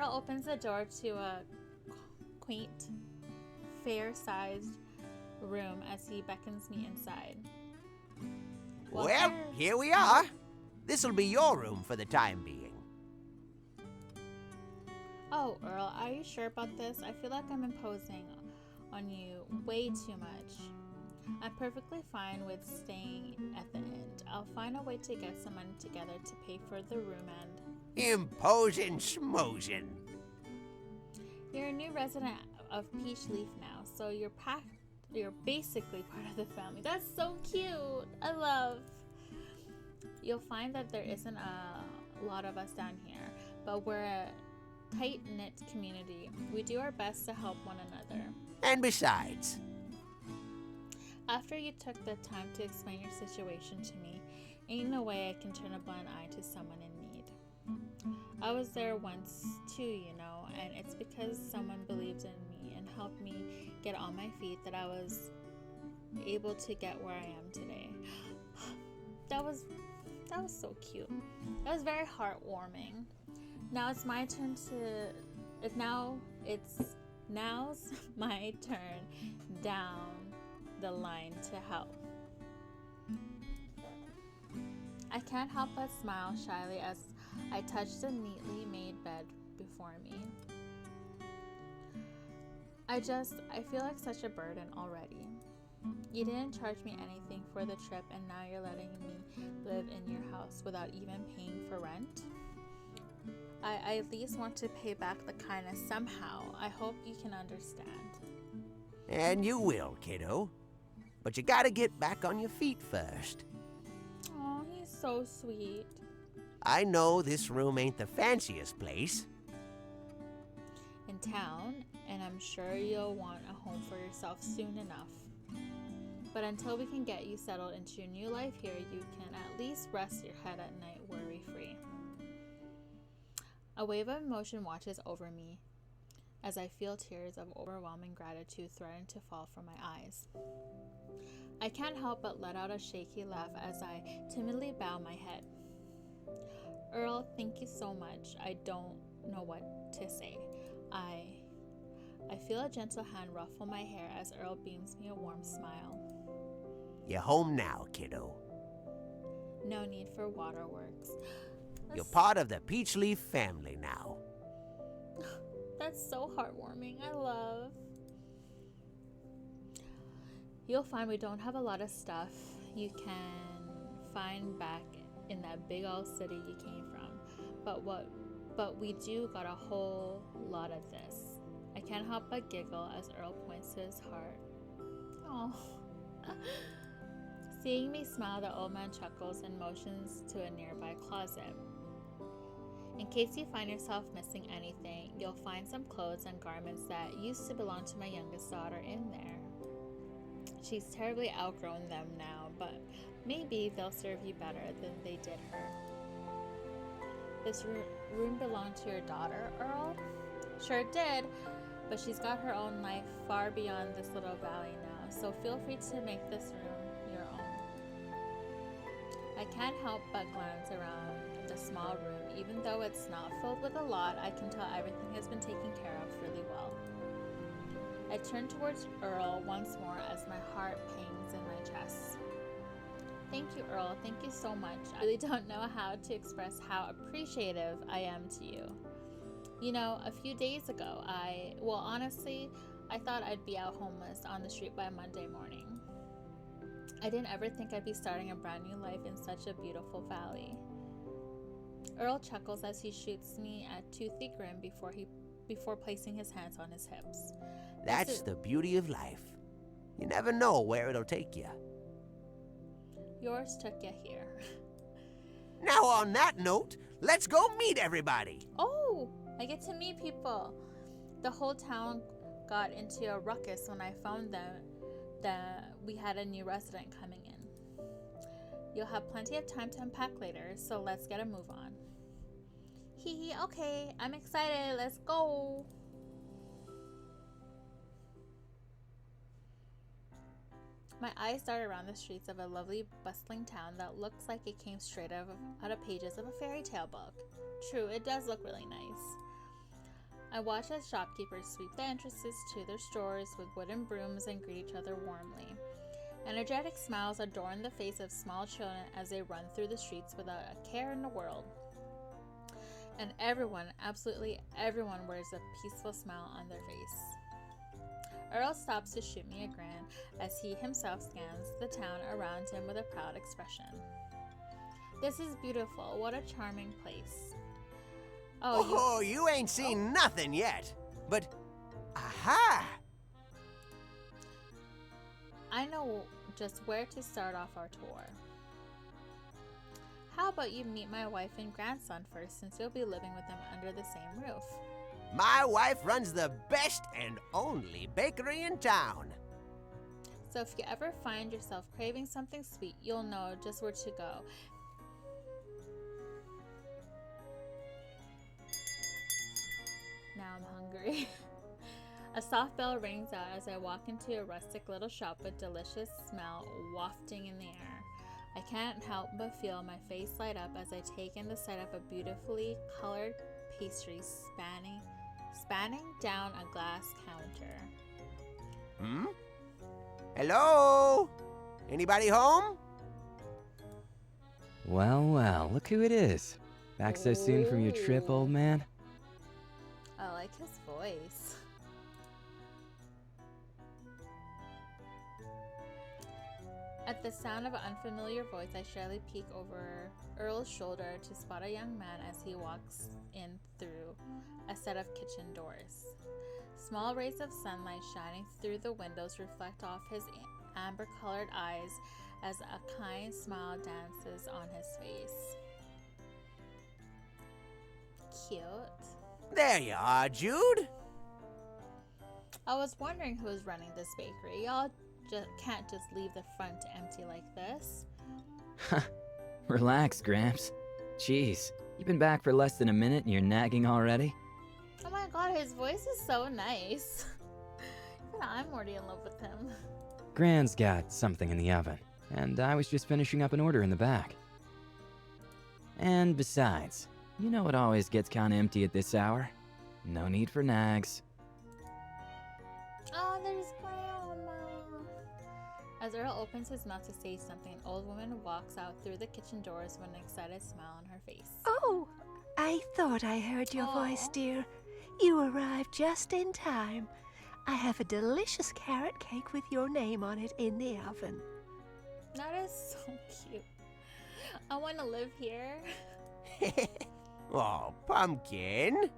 Earl opens the door to a quaint, fair-sized room as he beckons me inside. Well, here we are. This'll be your room for the time being. Oh, Earl, are you sure about this? I feel like I'm imposing on you way too much. I'm perfectly fine with staying at the inn. I'll find a way to get some money together to pay for the room and... Imposing schmozing. You're a new resident of Peachleaf now, so you're basically part of the family. That's so cute. I love. You'll find that there isn't a lot of us down here, but we're a tight-knit community. We do our best to help one another. And besides, after you took the time to explain your situation to me, ain't no way I can turn a blind eye to someone in need. I was there once too, you know, and it's because someone believed in me and helped me get on my feet that I was able to get where I am today. That was so cute. That was very heartwarming. Now it's my turn now's my turn down the line to help. I can't help but smile shyly as I touch the neatly made bed before me. I feel like such a burden already. You didn't charge me anything for the trip, and now you're letting me live in your house without even paying for rent. I at least want to pay back the kindness somehow. I hope you can understand. and you will, kiddo. But you gotta get back on your feet first. Oh, he's so sweet. I know this room ain't the fanciest place in town, and I'm sure you'll want a home for yourself soon enough. But until we can get you settled into your new life here, you can at least rest your head at night worry-free. A wave of emotion washes over me as I feel tears of overwhelming gratitude threaten to fall from my eyes. I can't help but let out a shaky laugh as I timidly bow my head. Earl, thank you so much. I don't know what to say. I feel a gentle hand ruffle my hair as Earl beams me a warm smile. You're home now, kiddo. No need for waterworks. You're part of the Peachleaf family now. That's so heartwarming. I love. You'll find we don't have a lot of stuff you can find back in that big old city you came from. But we do got a whole lot of this. I can't help but giggle as Earl points to his heart. Oh. Seeing me smile, the old man chuckles and motions to a nearby closet. In case you find yourself missing anything, you'll find some clothes and garments that used to belong to my youngest daughter in there. She's terribly outgrown them now, but maybe they'll serve you better than they did her. This room belonged to your daughter, Earl? Sure did, but she's got her own life far beyond this little valley now, so feel free to make this room your own. I can't help but glance around the small room. Even though it's not filled with a lot, I can tell everything has been taken care of really well. I turn towards Earl once more as my heart pangs in my chest. Thank you, Earl. Thank you so much. I really don't know how to express how appreciative I am to you. You know, a few days ago, honestly, I thought I'd be out homeless on the street by Monday morning. I didn't ever think I'd be starting a brand new life in such a beautiful valley. Earl chuckles as he shoots me a toothy grin before placing his hands on his hips. That's the beauty of life. You never know where it'll take you. Yours took you here. Now on that note, let's go meet everybody. Oh, I get to meet people. The whole town got into a ruckus when I found that we had a new resident coming in. You'll have plenty of time to unpack later, so let's get a move on. Hee, okay, I'm excited, let's go. My eyes dart around the streets of a lovely, bustling town that looks like it came straight out of pages of a fairy tale book. True, it does look really nice. I watch as shopkeepers sweep the entrances to their stores with wooden brooms and greet each other warmly. Energetic smiles adorn the face of small children as they run through the streets without a care in the world. And everyone, absolutely everyone, wears a peaceful smile on their face. Earl stops to shoot me a grin as he himself scans the town around him with a proud expression. This is beautiful. What a charming place. Oh, you ain't seen nothing yet. But, aha! I know just where to start off our tour. How about you meet my wife and grandson first, since you'll be living with them under the same roof? My wife runs the best and only bakery in town. So if you ever find yourself craving something sweet, you'll know just where to go. Now I'm hungry. A soft bell rings out as I walk into a rustic little shop with delicious smell wafting in the air. I can't help but feel my face light up as I take in the sight of a beautifully colored pastry spanning down a glass counter. Hello? Anybody home? Well, look who it is. Back so soon from your trip, old man? I like his voice. At the sound of an unfamiliar voice, I shyly peek over Earl's shoulder to spot a young man as he walks in through a set of kitchen doors. Small rays of sunlight shining through the windows reflect off his amber-colored eyes as a kind smile dances on his face. Cute. There you are, Jude. I was wondering who was running this bakery. Y'all can't just leave the front empty like this. Relax, Gramps. Jeez, you've been back for less than a minute and you're nagging already? Oh my god, his voice is so nice. Even I'm already in love with him. Gran's got something in the oven, and I was just finishing up an order in the back. And besides, you know it always gets kinda empty at this hour. No need for nags. Oh, there's Grandma. As Earl opens his mouth to say something, an old woman walks out through the kitchen doors with an excited smile on her face. Oh, I thought I heard your voice, dear. You arrived just in time. I have a delicious carrot cake with your name on it in the oven. That is so cute. I want to live here. Oh, Pumpkin.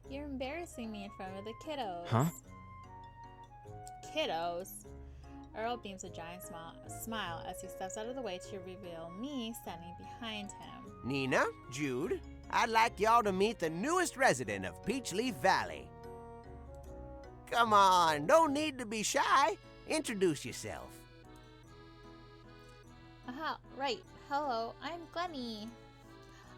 You're embarrassing me in front of the kiddos. Huh? Kiddos? Earl beams a giant smile as he steps out of the way to reveal me standing behind him. Nina, Jude, I'd like y'all to meet the newest resident of Peachleaf Valley. Come on, don't need to be shy. Introduce yourself. Aha, right. Hello, I'm Glenny.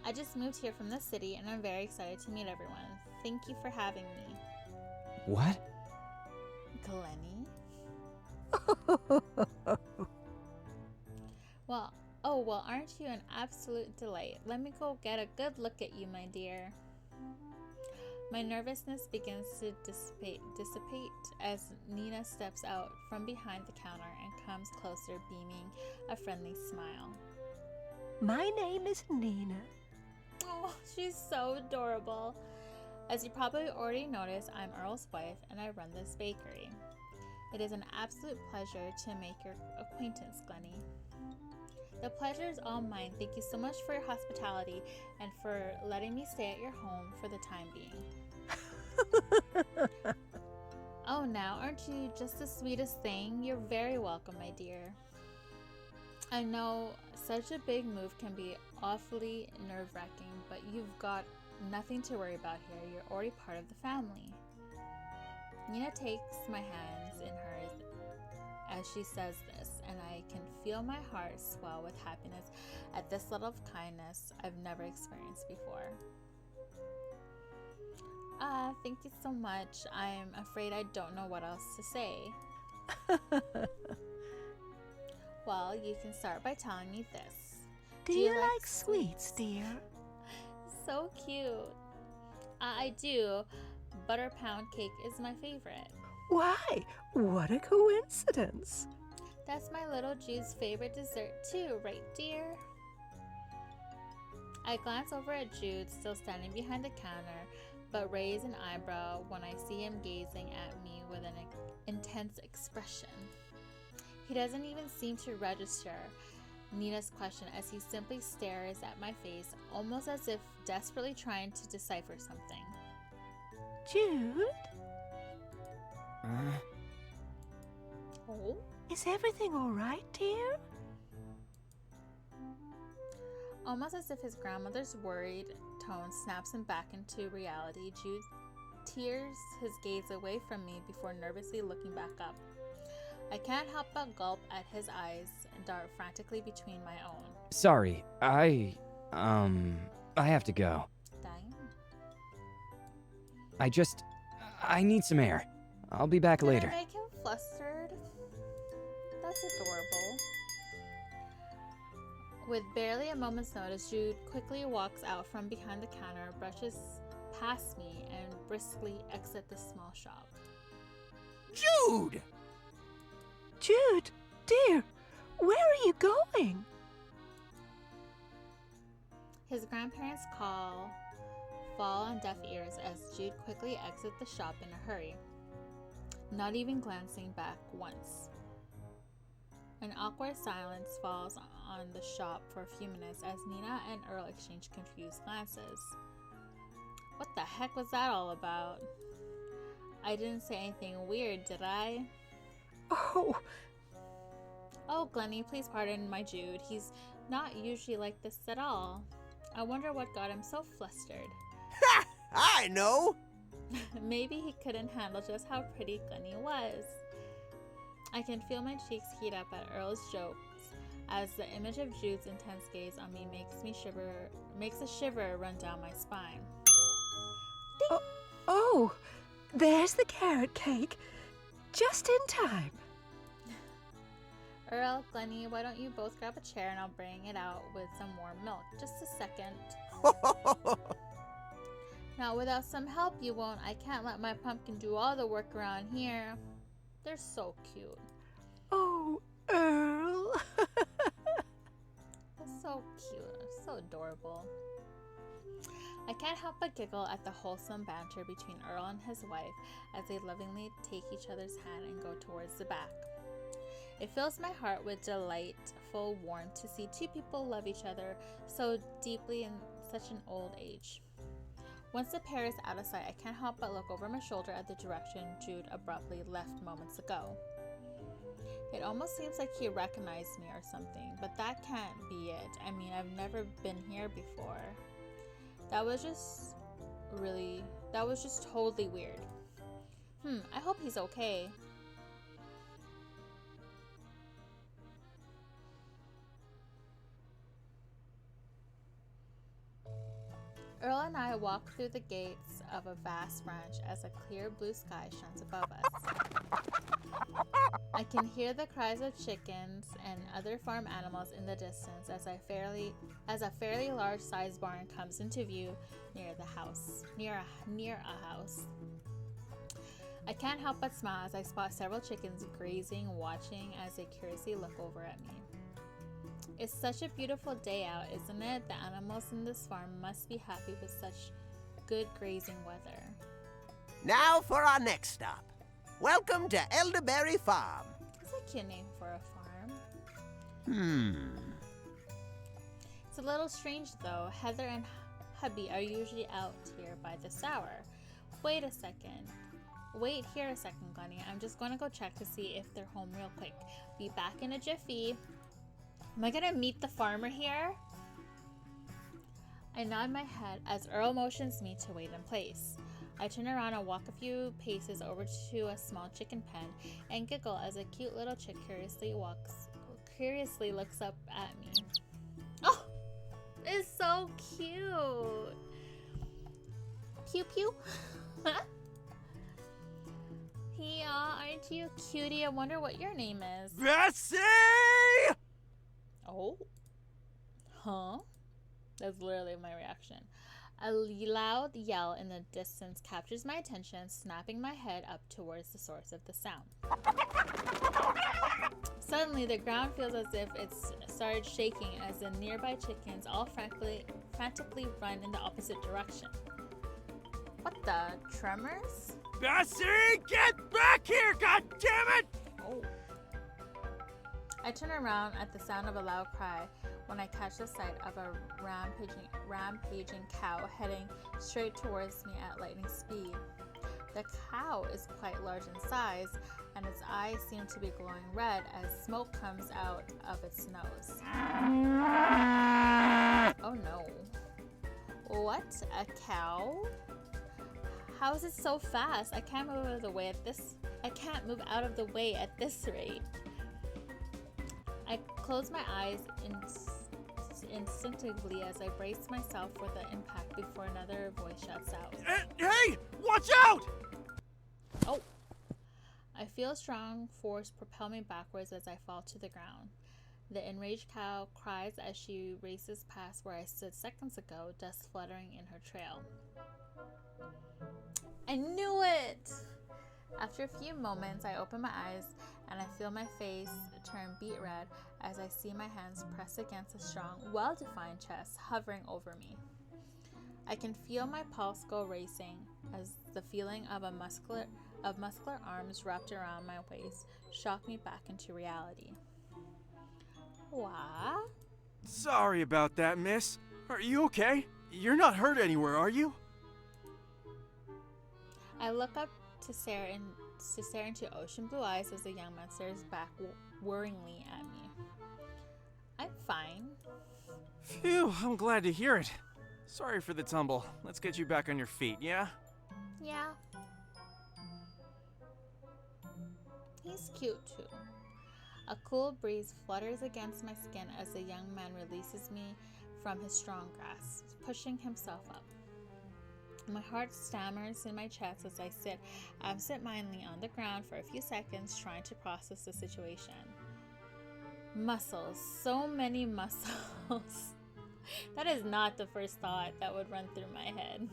I just moved here from the city and I'm very excited to meet everyone. Thank you for having me. What? Glenny? Well, aren't you an absolute delight? Let me go get a good look at you, my dear. My nervousness begins to dissipate as Nina steps out from behind the counter and comes closer, beaming a friendly smile. My name is Nina. Oh, she's so adorable. As you probably already noticed, I'm Earl's wife and I run this bakery. It is an absolute pleasure to make your acquaintance, Glenny. The pleasure is all mine. Thank you so much for your hospitality and for letting me stay at your home for the time being. Oh, now, aren't you just the sweetest thing? You're very welcome, my dear. I know such a big move can be awfully nerve-wracking, but you've got nothing to worry about here. You're already part of the family. Nina takes my hands in hers as she says this, and I can feel my heart swell with happiness at this level of kindness I've never experienced before. Thank you so much. I'm afraid I don't know what else to say. Well, you can start by telling me this. Do you like sweets, dear? So cute. I do. Butter pound cake is my favorite. Why, what a coincidence. That's my little Jude's favorite dessert too, right, dear? I glance over at Jude, still standing behind the counter, but raise an eyebrow when I see him gazing at me with an intense expression. He doesn't even seem to register Nina's question as he simply stares at my face, almost as if desperately trying to decipher something. Jude, Oh? is everything all right, dear? Almost as if his grandmother's worried tone snaps him back into reality, Jude tears his gaze away from me before nervously looking back up. I can't help but gulp at his eyes and dart frantically between my own. Sorry, I have to go. Dying? I need some air. I'll be back later. Did I make him flustered? That's adorable. With barely a moment's notice, Jude quickly walks out from behind the counter, brushes past me, and briskly exits the small shop. Jude! Jude, dear, where are you going? His grandparents' call fall on deaf ears as Jude quickly exits the shop in a hurry, not even glancing back once. An awkward silence falls on the shop for a few minutes as Nina and Earl exchange confused glances. What the heck was that all about? I didn't say anything weird, did I? Oh, Glenny, please pardon my Jude. He's not usually like this at all. I wonder what got him so flustered. Ha! I know! Maybe he couldn't handle just how pretty Glenny was. I can feel my cheeks heat up at Earl's jokes as the image of Jude's intense gaze on me makes a shiver run down my spine. Oh, there's the carrot cake. Just in time. Earl, Glenny, why don't you both grab a chair and I'll bring it out with some warm milk. Just a second. Now, without some help, you won't. I can't let my pumpkin do all the work around here. They're so cute. Oh, Earl. They're so cute. So adorable. I can't help but giggle at the wholesome banter between Earl and his wife as they lovingly take each other's hand and go towards the back. It fills my heart with delightful warmth to see two people love each other so deeply in such an old age. Once the pair is out of sight, I can't help but look over my shoulder at the direction Jude abruptly left moments ago. It almost seems like he recognized me or something, but that can't be it. I mean, I've never been here before. That was just totally weird. I hope he's okay. Earl and I walk through the gates of a vast ranch as a clear blue sky shines above us. I can hear the cries of chickens and other farm animals in the distance as a fairly large-sized barn comes into view near a house. I can't help but smile as I spot several chickens grazing, watching as they curiously look over at me. It's such a beautiful day out, isn't it? The animals in this farm must be happy with such good grazing weather. Now for our next stop. Welcome to Elderberry Farm. It's a cute name for a farm. It's a little strange though. Heather and hubby are usually out here by this hour. Wait here a second, Glenny. I'm just going to go check to see if they're home real quick. Be back in a jiffy. Am I gonna meet the farmer here? I nod my head as Earl motions me to wait in place. I turn around and walk a few paces over to a small chicken pen and giggle as a cute little chick curiously looks up at me. Oh, it's so cute. Pew pew. Yeah, aren't you cutie? I wonder what your name is. Bessie! Oh. Huh? That's literally my reaction. A loud yell in the distance captures my attention, snapping my head up towards the source of the sound. Suddenly, the ground feels as if it's started shaking as the nearby chickens all frantically run in the opposite direction. What the? Tremors? Bessie, get back here, god damn it! Oh. I turn around at the sound of a loud cry when I catch the sight of a rampaging cow heading straight towards me at lightning speed. The cow is quite large in size, and its eyes seem to be glowing red as smoke comes out of its nose. Oh no. What? A cow? How is it so fast? I can't move out of the way at this rate. I close my eyes instinctively as I brace myself for the impact before another voice shouts out. Hey, watch out! Oh! I feel a strong force propel me backwards as I fall to the ground. The enraged cow cries as she races past where I stood seconds ago, dust fluttering in her trail. I knew it! After a few moments, I open my eyes and I feel my face turn beet red as I see my hands press against a strong, well-defined chest hovering over me. I can feel my pulse go racing as the feeling of muscular arms wrapped around my waist shock me back into reality. What? Sorry about that, miss. Are you okay? You're not hurt anywhere, are you? I look up to stare into ocean blue eyes as the young man stares back worryingly at me. I'm fine. Phew, I'm glad to hear it. Sorry for the tumble. Let's get you back on your feet, yeah? Yeah. He's cute too. A cool breeze flutters against my skin as the young man releases me from his strong grasp, pushing himself up. My heart stammers in my chest as I sit absent-mindedly on the ground for a few seconds, trying to process the situation. Muscles. So many muscles. That is not the first thought that would run through my head.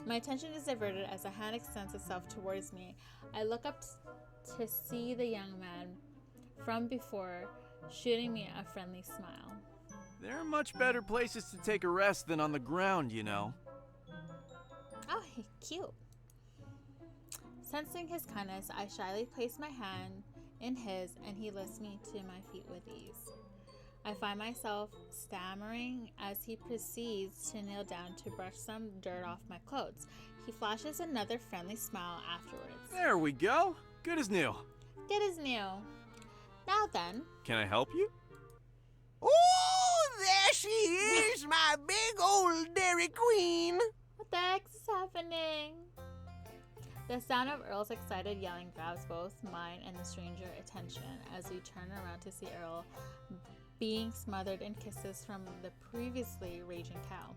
My attention is diverted as a hand extends itself towards me. I look up to see the young man from before shooting me a friendly smile. There are much better places to take a rest than on the ground, you know. Oh, he's cute. Sensing his kindness, I shyly place my hand in his and he lifts me to my feet with ease. I find myself stammering as he proceeds to kneel down to brush some dirt off my clothes. He flashes another friendly smile afterwards. There we go. Good as new. Good as new. Now then. Can I help you? Oh, there she is, my big old Dairy Queen. What the heck is happening? The sound of Earl's excited yelling grabs both mine and the stranger attention as we turn around to see Earl being smothered in kisses from the previously raging cow.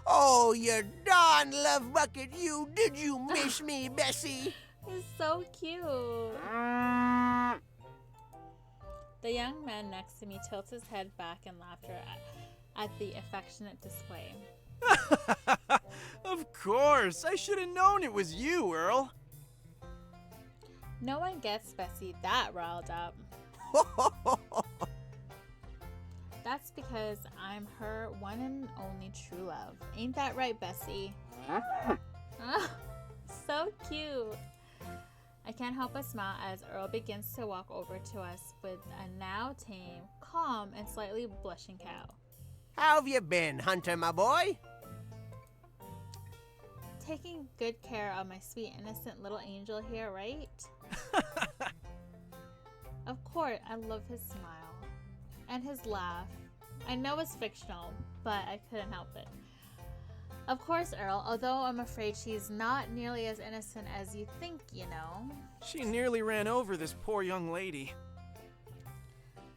Oh, you darn love bucket, you. Did you miss me, Bessie? He's so cute. The young man next to me tilts his head back in laughter at the affectionate display. Of course. I should have known it was you, Earl. No one gets Bessie that riled up. That's because I'm her one and only true love. Ain't that right, Bessie? So cute. I can't help but smile as Earl begins to walk over to us with a now tame, calm, and slightly blushing cow. How have you been, Hunter, my boy? Taking good care of my sweet, innocent little angel here, right? Of course, I love his smile and his laugh. I know it's fictional, but I couldn't help it. Of course, Earl, although I'm afraid she's not nearly as innocent as you think, you know. She nearly ran over this poor young lady.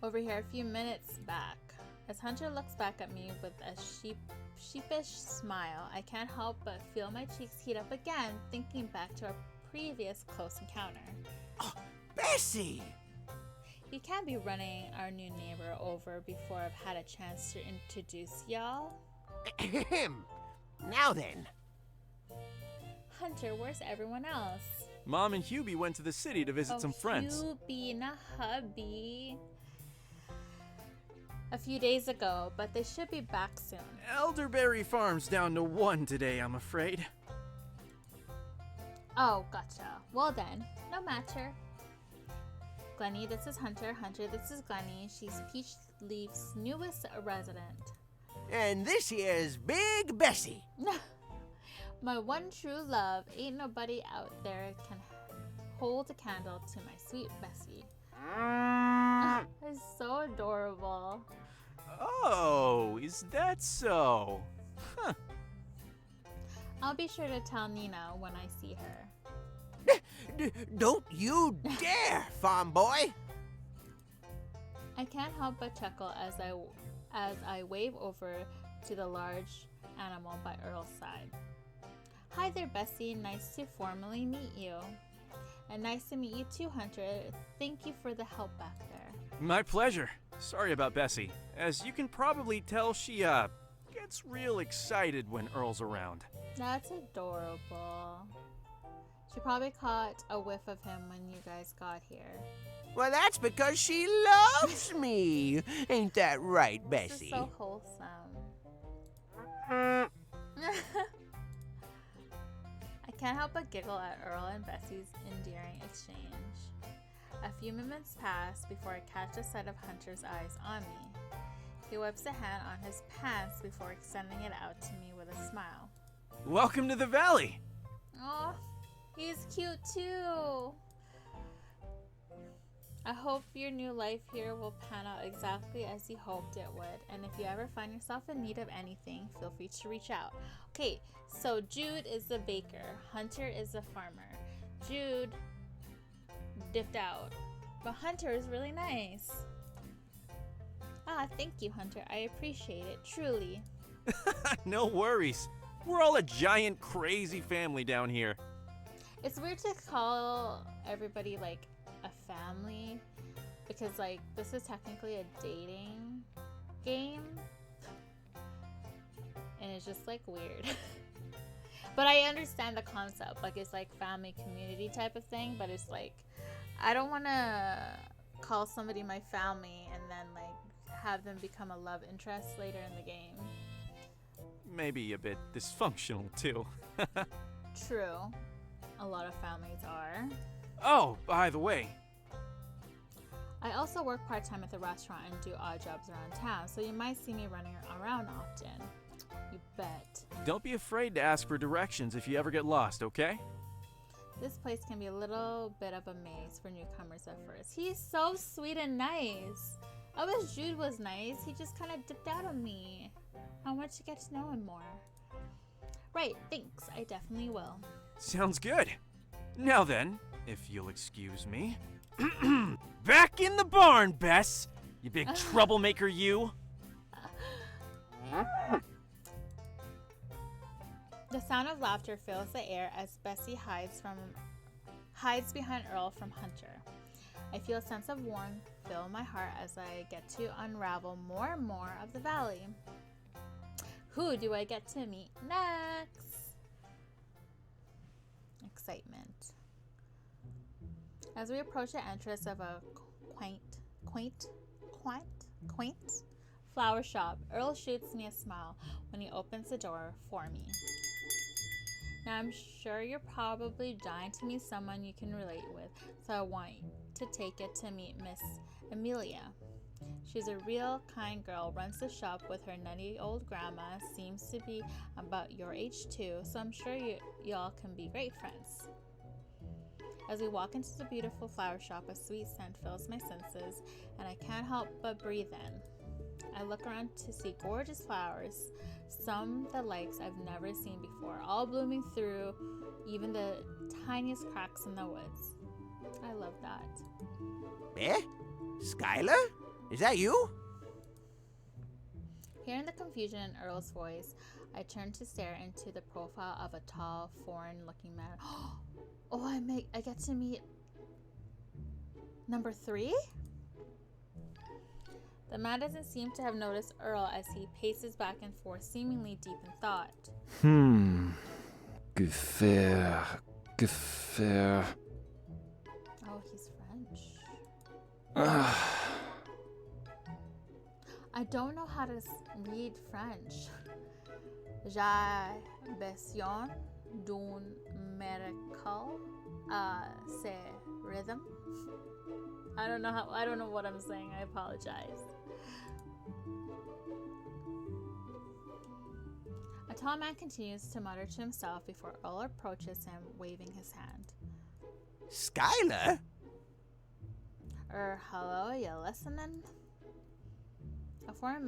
Over here a few minutes back. As Hunter looks back at me with a sheepish smile, I can't help but feel my cheeks heat up again, thinking back to our previous close encounter. Oh, Bessie! You can't be running our new neighbor over before I've had a chance to introduce y'all. Ahem. Now then. Hunter, where's everyone else? Mom and Hubie went to the city to visit some friends. Hubie, not hubby. A few days ago, but they should be back soon. Elderberry Farm's down to 1 today, I'm afraid. Oh, gotcha. Well then, no matter. Glenny, this is Hunter. Hunter, this is Glenny. She's Peachleaf's newest resident. And this here's Big Bessie. My one true love. Ain't nobody out there can hold a candle to my sweet Bessie. It's so adorable. Oh, is that so? Huh. I'll be sure to tell Nina when I see her. Don't you dare, farm boy. I can't help but chuckle as I wave over to the large animal by Earl's side. Hi there, Bessie. Nice to formally meet you. And nice to meet you too, Hunter. Thank you for the help back there. My pleasure. Sorry about Bessie. As you can probably tell, she, gets real excited when Earl's around. That's adorable. She probably caught a whiff of him when you guys got here. Well, that's because she loves me. Ain't that right, This Bessie? is so wholesome. I can't help but giggle at Earl and Bessie's endearing exchange. A few moments pass before I catch a sight of Hunter's eyes on me. He wipes a hand on his pants before extending it out to me with a smile. Welcome to the valley! Oh, he's cute too. I hope your new life here will pan out exactly as you hoped it would. And if you ever find yourself in need of anything, feel free to reach out. Okay, so Jude is the baker. Hunter is the farmer. Jude dipped out, but Hunter is really nice. Ah, thank you, Hunter. I appreciate it, truly. No worries. We're all a giant crazy family down here. It's weird to call everybody like a family because like this is technically a dating game and it's just like weird. But I understand the concept, like it's like family community type of thing, but it's like I don't want to call somebody my family and then like have them become a love interest later in the game. Maybe a bit dysfunctional too. True. A lot of families are. Oh, by the way, I also work part-time at the restaurant and do odd jobs around town, so you might see me running around often. You bet. don't be afraid to ask for directions if you ever get lost, okay? This place can be a little bit of a maze for newcomers at first. He's so sweet and nice. I wish Jude was nice. He just kind of dipped out on me. I want to get to know him more. Right, thanks. I definitely will. Sounds good. Now then, if you'll excuse me. Back in the barn, Bess! You big troublemaker, you! The sound of laughter fills the air as Bessie hides behind Earl from Hunter. I feel a sense of warmth fill my heart as I get to unravel more and more of the valley. Who do I get to meet next? Excitement. As we approach the entrance of a quaint flower shop, Earl shoots me a smile when he opens the door for me. Now I'm sure you're probably dying to meet someone you can relate with, so I want to take it to meet Miss Amelia. She's a real kind girl, runs the shop with her nutty old grandma, seems to be about your age too, so I'm sure y'all can be great friends. As we walk into the beautiful flower shop, a sweet scent fills my senses, and I can't help but breathe in. I look around to see gorgeous flowers, some the likes I've never seen before, all blooming through even the tiniest cracks in the woods. I love that. Eh? Skylar? Is that you? Hearing the confusion in Earl's voice, I turn to stare into the profile of a tall, foreign-looking man. Oh, I get to meet number 3? The man doesn't seem to have noticed Earl as he paces back and forth, seemingly deep in thought. Gefair. Oh, he's French. Ah. I don't know how to read French. J'ai besoin d'un miracle. C'est rhythm. I don't know what I'm saying. I apologize. A tall man continues to mutter to himself before Earl approaches him, waving his hand. Skylar? Hello, are you listening? A foreign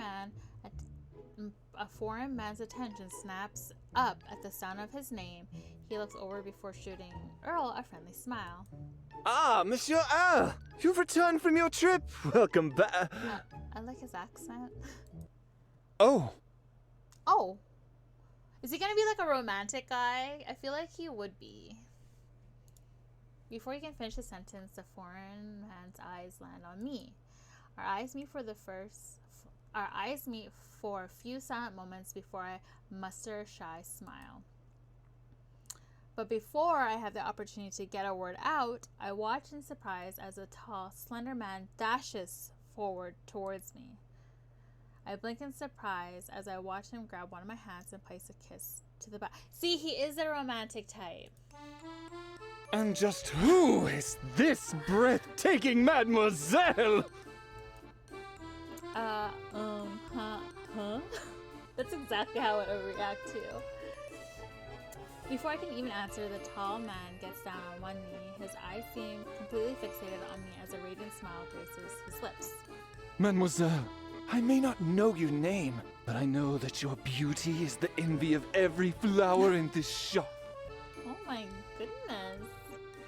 man's attention snaps up at the sound of his name. He looks over before shooting Earl a friendly smile. Ah, Monsieur Earl! You've returned from your trip. Welcome back. I like his accent. Oh. Oh. Is he gonna be like a romantic guy? I feel like he would be. Before he can finish his sentence, the foreign man's eyes land on me. Our eyes meet for a few silent moments before I muster a shy smile. But before I have the opportunity to get a word out, I watch in surprise as a tall, slender man dashes forward towards me. I blink in surprise as I watch him grab one of my hands and place a kiss to the back. See, he is a romantic type. And just who is this breathtaking mademoiselle? Huh? That's exactly how I would react to. Before I can even answer, the tall man gets down on one knee. His eyes seem completely fixated on me as a radiant smile graces his lips. Mademoiselle, I may not know your name, but I know that your beauty is the envy of every flower in this shop. Oh my goodness.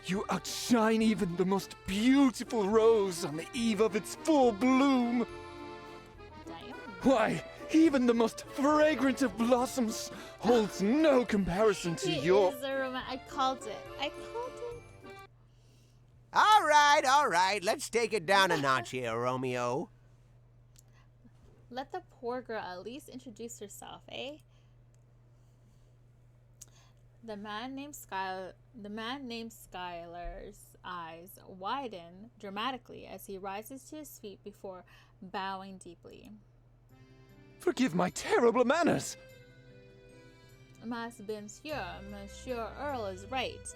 You outshine even the most beautiful rose on the eve of its full bloom. Damn. Why, even the most fragrant of blossoms holds no comparison to your... I called it. All right. Let's take it down a notch here, Romeo. Let the poor girl at least introduce herself, eh? The man named Skylar's eyes widen dramatically as he rises to his feet before bowing deeply. Forgive my terrible manners. Monsieur Earl is right.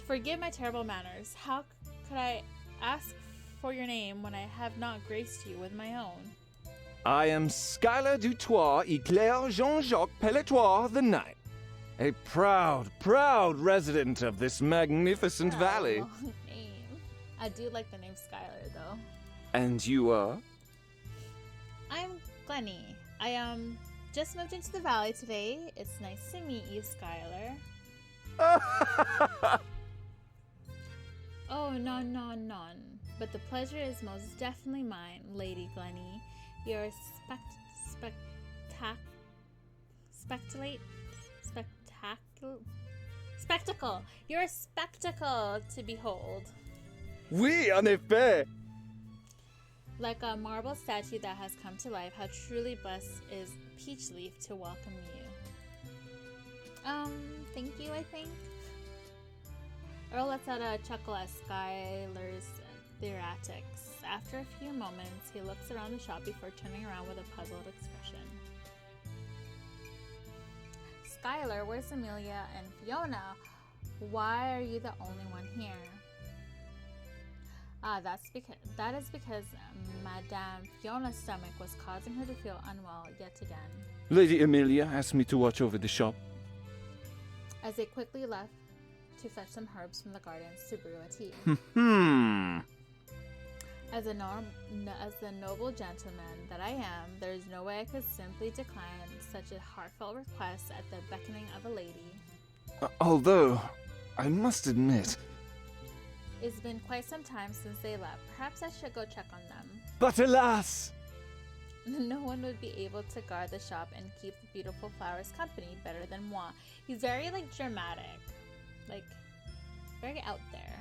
Forgive my terrible manners. How could I ask for your name when I have not graced you with my own? I am Skylar Dutoit Eclair Jean-Jacques Pelletoir the Ninth, a proud resident of this magnificent valley. Long name. I do like the name Skylar, though. And you are? I'm Glenny. I just moved into the valley today. It's nice to meet you, Skylar. Oh, none. But the pleasure is most definitely mine, Lady Glenny. You're a spectacle. You're a spectacle to behold. Oui, en effet. Like a marble statue that has come to life, how truly blessed is Peachleaf to welcome you. Thank you, I think. Earl lets out a chuckle at Skylar's theatrics. After a few moments, he looks around the shop before turning around with a puzzled expression. Skylar, where's Amelia and Fiona? Why are you the only one here? That is because Madame Fiona's stomach was causing her to feel unwell yet again. Lady Amelia asked me to watch over the shop. As they quickly left to fetch some herbs from the gardens to brew a tea. As the noble gentleman that I am, there is no way I could simply decline such a heartfelt request at the beckoning of a lady. Although, I must admit... It's been quite some time since they left. Perhaps I should go check on them. But alas! No one would be able to guard the shop and keep the beautiful flowers company better than moi. He's very, dramatic. Very out there.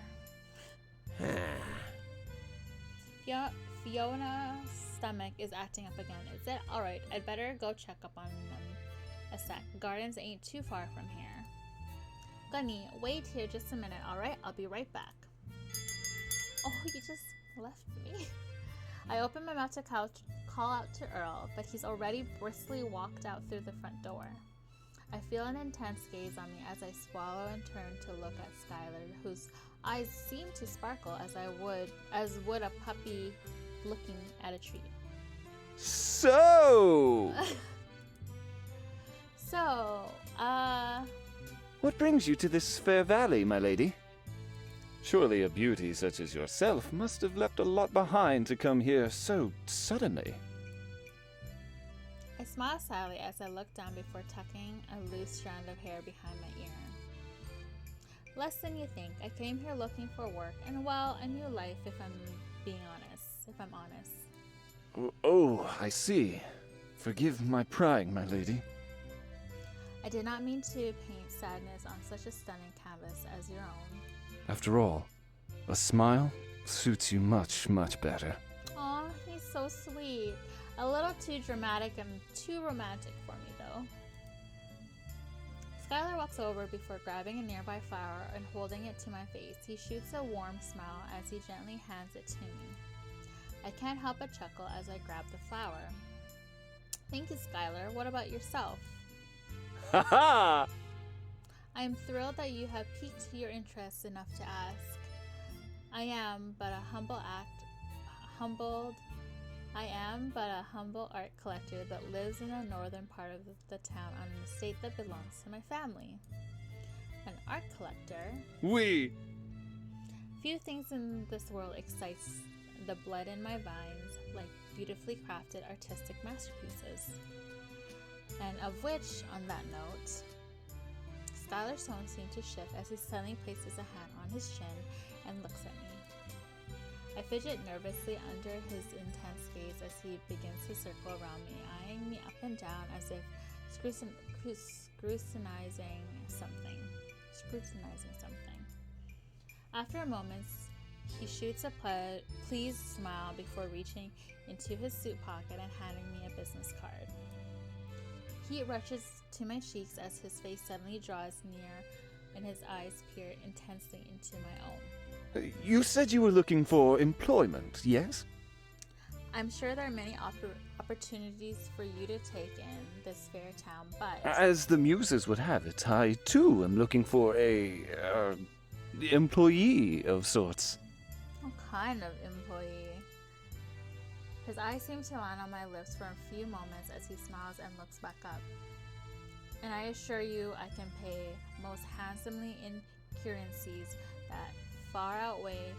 Fiona stomach is acting up again, is it? Alright, I'd better go check up on them a sec. Gardens ain't too far from here. Gunny, wait here just a minute, alright? I'll be right back. Oh, you just left me. I open my mouth to call out to Earl, but he's already briskly walked out through the front door. I feel an intense gaze on me as I swallow and turn to look at Skylar, whose eyes seem to sparkle as would a puppy looking at a treat. So, what brings you to this fair valley, my lady? Surely a beauty such as yourself must have left a lot behind to come here so suddenly. I smile sadly as I look down before tucking a loose strand of hair behind my ear. Less than you think. I came here looking for work and, well, a new life if I'm honest. Oh, I see. Forgive my prying, my lady. I did not mean to paint sadness on such a stunning canvas as your own. After all, a smile suits you much, much better. Aw, he's so sweet. A little too dramatic and too romantic for me, though. Skylar walks over before grabbing a nearby flower and holding it to my face. He shoots a warm smile as he gently hands it to me. I can't help but chuckle as I grab the flower. Thank you, Skylar. What about yourself? Ha ha! I am thrilled that you have piqued your interest enough to ask. I am but a humble art collector that lives in the northern part of the town on an estate that belongs to my family. An art collector? Oui. Few things in this world excites the blood in my veins like beautifully crafted artistic masterpieces. And of which, on that note, Skylar's tone seemed to shift as he suddenly places a hand on his chin and looks at me. I fidget nervously under his intense gaze as he begins to circle around me, eyeing me up and down as if scrutinizing something. After a moment, he shoots a pleased smile before reaching into his suit pocket and handing me a business card. Heat rushes to my cheeks as his face suddenly draws near and his eyes peer intensely into my own. You said you were looking for employment, yes? I'm sure there are many opportunities for you to take in this fair town, but... As the muses would have it, I too am looking for a employee of sorts. What kind of employee? His eyes seem to land on my lips for a few moments as he smiles and looks back up. And I assure you I can pay most handsomely in currencies that far outweigh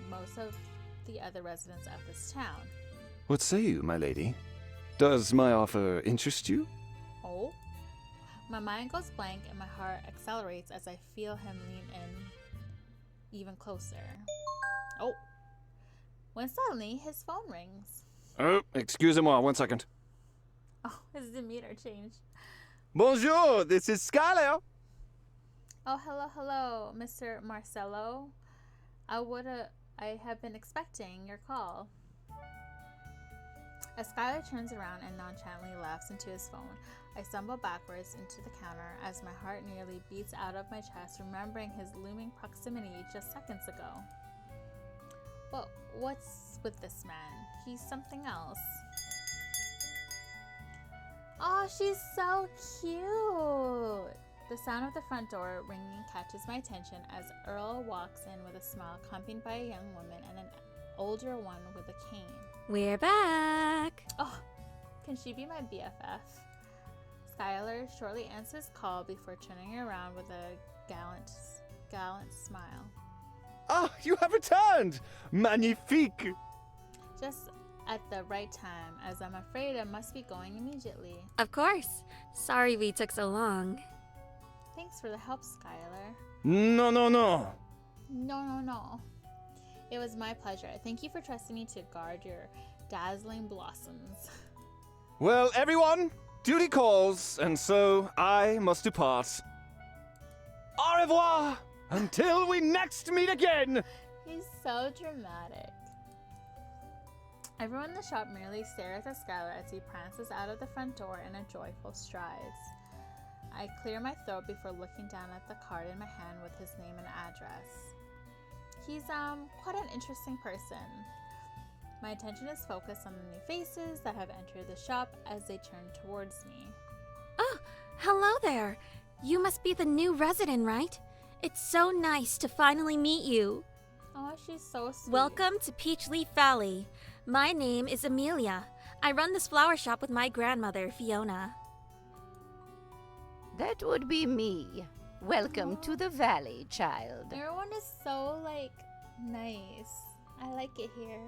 most of the other residents of this town. What say you, my lady? Does my offer interest you? Oh? My mind goes blank and my heart accelerates as I feel him lean in even closer. Oh! When suddenly his phone rings. Oh, excusez-moi, 1 second. Oh, his demeanor changed. Bonjour, this is Skylar. Oh, hello, Mr. Marcello. I have been expecting your call. As Skylar turns around and nonchalantly laughs into his phone, I stumble backwards into the counter as my heart nearly beats out of my chest, remembering his looming proximity just seconds ago. But what's with this man? He's something else. Oh, she's so cute! The sound of the front door ringing catches my attention as Earl walks in with a smile, accompanied by a young woman and an older one with a cane. We're back! Oh, can she be my BFF? Skylar shortly ends his call before turning around with a gallant smile. Ah, you have returned! Magnifique! Just at the right time, as I'm afraid I must be going immediately. Of course. Sorry we took so long. Thanks for the help, Skylar. No. No. It was my pleasure. Thank you for trusting me to guard your dazzling blossoms. Well, everyone, duty calls, and so I must depart. Au revoir! Until we next meet again! He's so dramatic. Everyone in the shop merely stares at Skylar as he prances out of the front door in a joyful strides. I clear my throat before looking down at the card in my hand with his name and address. He's quite an interesting person. My attention is focused on the new faces that have entered the shop as they turn towards me. Oh, hello there. You must be the new resident, right? It's so nice to finally meet you. Oh, she's so sweet. Welcome to Peachleaf Valley. My name is Amelia. I run this flower shop with my grandmother, Fiona. That would be me. Welcome to the valley, child. Everyone is so, nice. I like it here.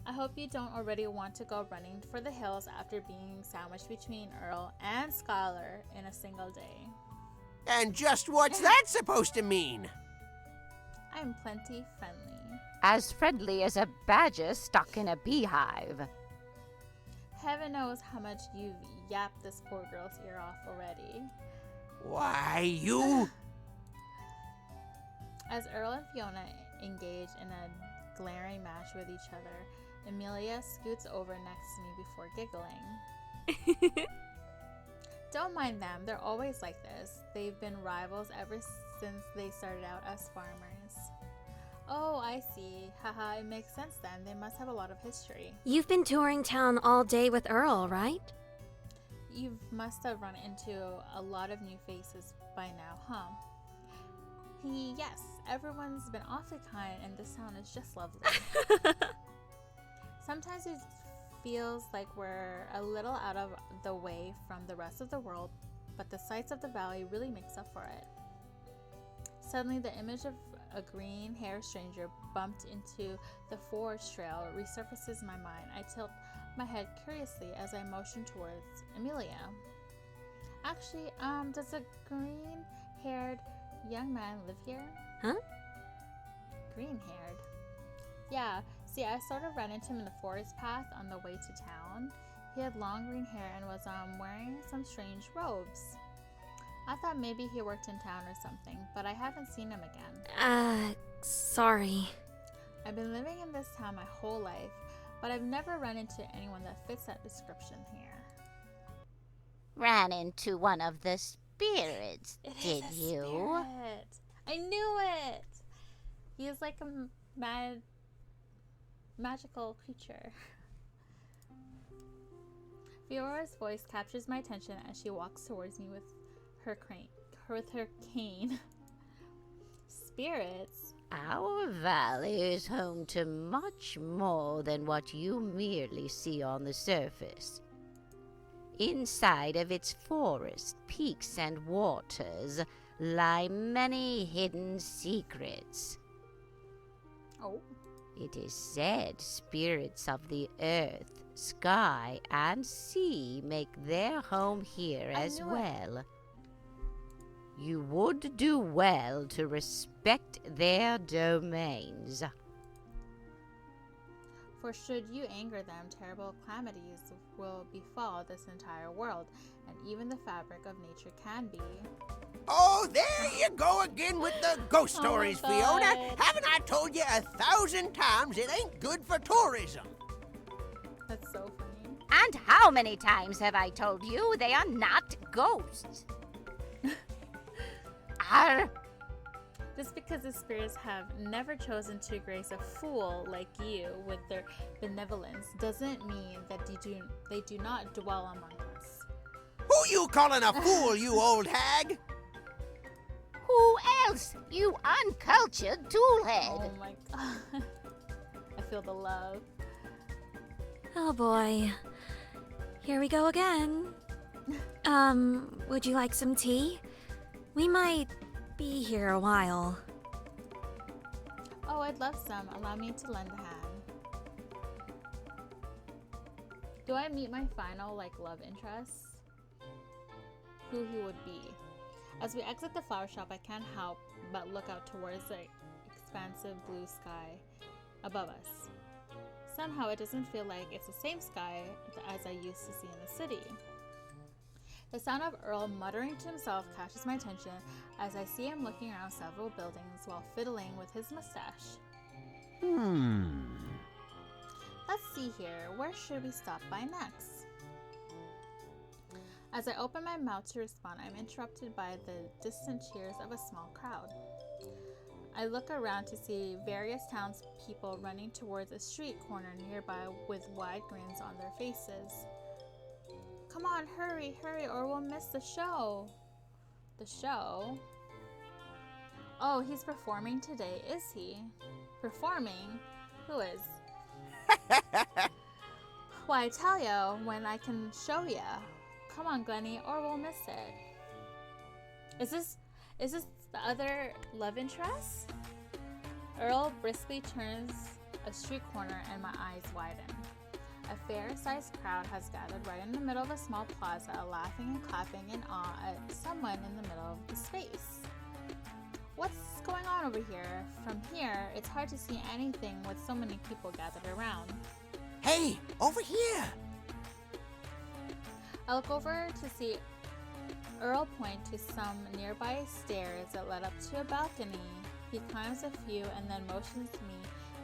I hope you don't already want to go running for the hills after being sandwiched between Earl and Skylar in a single day. And just what's that supposed to mean? I'm plenty friendly. As friendly as a badger stuck in a beehive. Heaven knows how much you've yapped this poor girl's ear off already. Why, you... As Earl and Fiona engage in a glaring match with each other, Amelia scoots over next to me before giggling. Don't mind them, they're always like this. They've been rivals ever since they started out as farmers. Oh, I see. Haha, it makes sense then. They must have a lot of history. You've been touring town all day with Earl, right? You must have run into a lot of new faces by now, huh? Yes, everyone's been awfully kind and this town is just lovely. Sometimes it feels like we're a little out of the way from the rest of the world, but the sights of the valley really makes up for it. Suddenly, the image of a green-haired stranger bumped into the forest trail resurfaces in my mind. I tilt my head curiously as I motion towards Amelia. Actually, does a green-haired young man live here? Huh? Green-haired. Yeah, see, I sort of ran into him in the forest path on the way to town. He had long green hair and was wearing some strange robes. I thought maybe he worked in town or something, but I haven't seen him again. Sorry. I've been living in this town my whole life, but I've never run into anyone that fits that description here. Ran into one of the spirits, did It is a you? spirit. I knew it! He is like a magical creature. Fiora's voice captures my attention as she walks towards me with her cane. Spirits? Our valley is home to much more than what you merely see on the surface. Inside of its forest, peaks, and waters lie many hidden secrets. Oh. It is said spirits of the earth, sky, and sea make their home here as well. You would do well to respect their domains. For should you anger them, terrible calamities will befall this entire world, and even the fabric of nature can be. Oh, there you go again with the ghost stories, my Fiona. God. Haven't I told you 1,000 times it ain't good for tourism? That's so funny. And how many times have I told you they are not ghosts? Arr! Just because the spirits have never chosen to grace a fool like you with their benevolence doesn't mean that they do not dwell among us. Who you calling a fool, you old hag? Who else, you uncultured toolhead? Oh my god. I feel the love. Oh boy. Here we go again. Would you like some tea? We might be here a while. Oh, I'd love some. Allow me to lend a hand. Do I meet my final, love interest? Who he would be. As we exit the flower shop, I can't help but look out towards the expansive blue sky above us. Somehow it doesn't feel like it's the same sky as I used to see in the city. The sound of Earl muttering to himself catches my attention as I see him looking around several buildings while fiddling with his mustache. Let's see here. Where should we stop by next? As I open my mouth to respond, I'm interrupted by the distant cheers of a small crowd. I look around to see various townspeople running towards a street corner nearby with wide grins on their faces. Come on, hurry, or we'll miss the show. The show? Oh, he's performing today, is he? Performing? Who is? Why, I tell ya, when I can show ya. Come on, Glenny, or we'll miss it. Is this the other love interest? Earl briskly turns a street corner and my eyes widen. A fair-sized crowd has gathered right in the middle of a small plaza, laughing and clapping in awe at someone in the middle of the space. What's going on over here? From here, it's hard to see anything with so many people gathered around. Hey, over here! I look over to see Earl point to some nearby stairs that led up to a balcony. He climbs a few and then motions to me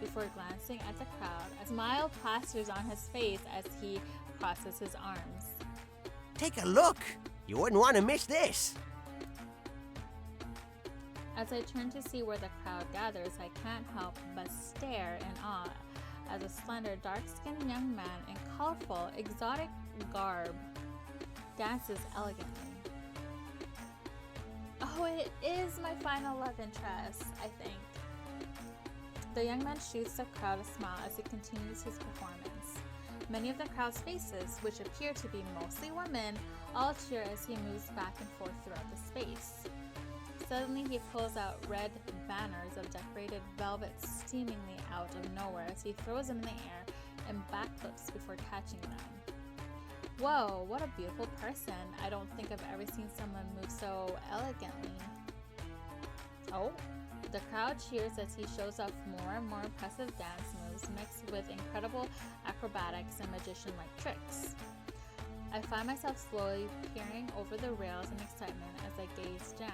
before glancing at the crowd. A smile plasters on his face as he crosses his arms. Take a look! You wouldn't want to miss this! As I turn to see where the crowd gathers, I can't help but stare in awe as a slender, dark-skinned young man in colorful, exotic garb dances elegantly. Oh, it is my final love interest, I think. The young man shoots the crowd a smile as he continues his performance. Many of the crowd's faces, which appear to be mostly women, all cheer as he moves back and forth throughout the space. Suddenly, he pulls out red banners of decorated velvet steamingly out of nowhere as he throws them in the air and backflips before catching them. Whoa, what a beautiful person. I don't think I've ever seen someone move so elegantly. Oh, the crowd cheers as he shows off more and more impressive dance moves mixed with incredible acrobatics and magician-like tricks. I find myself slowly peering over the rails in excitement as I gaze down.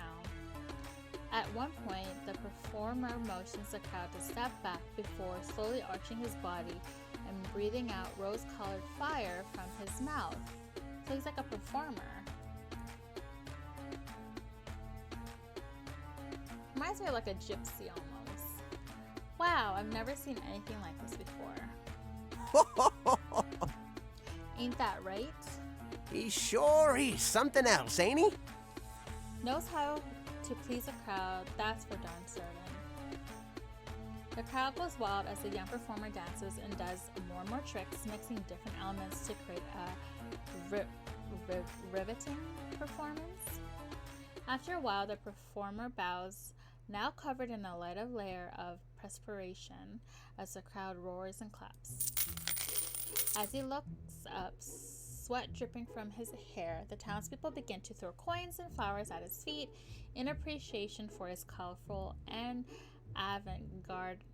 At one point, the performer motions the crowd to step back before slowly arching his body and breathing out rose-colored fire from his mouth. So he's like a performer. Reminds me of like a gypsy almost. Wow, I've never seen anything like this before. Ain't that right? He sure is something else, ain't he? Knows how to please a crowd, that's for darn certain. The crowd goes wild as the young performer dances and does more and more tricks, mixing different elements to create a riveting performance. After a while, the performer bows, now covered in a lighter layer of perspiration, as the crowd roars and claps. As he looks up, sweat dripping from his hair, the townspeople begin to throw coins and flowers at his feet in appreciation for his colorful and avant-garde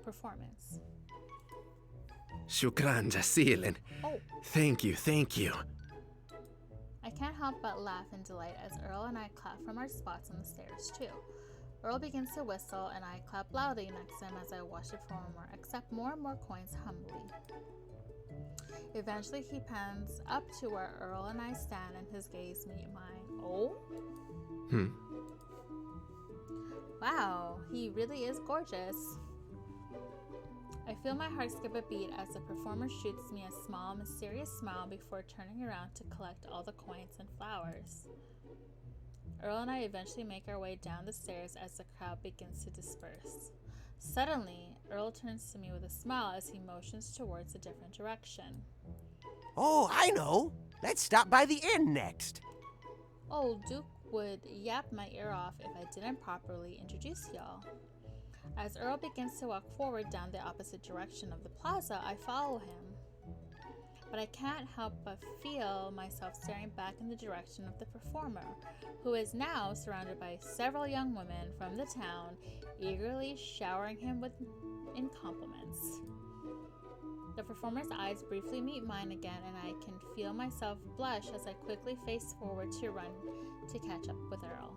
performance. Shukran jazilan. Oh. Thank you. I can't help but laugh in delight as Earl and I clap from our spots on the stairs too. Earl begins to whistle and I clap loudly next to him as I watch the performer accept more and more coins humbly. Eventually he pans up to where Earl and I stand and his gaze meet mine. Oh? Wow, he really is gorgeous. I feel my heart skip a beat as the performer shoots me a small, mysterious smile before turning around to collect all the coins and flowers. Earl and I eventually make our way down the stairs as the crowd begins to disperse. Suddenly, Earl turns to me with a smile as he motions towards a different direction. Oh, I know. Let's stop by the inn next. Old Duke would yap my ear off if I didn't properly introduce y'all. As Earl begins to walk forward down the opposite direction of the plaza, I follow him. But I can't help but feel myself staring back in the direction of the performer, who is now surrounded by several young women from the town, eagerly showering him in compliments. The performer's eyes briefly meet mine again, and I can feel myself blush as I quickly face forward to run to catch up with Earl.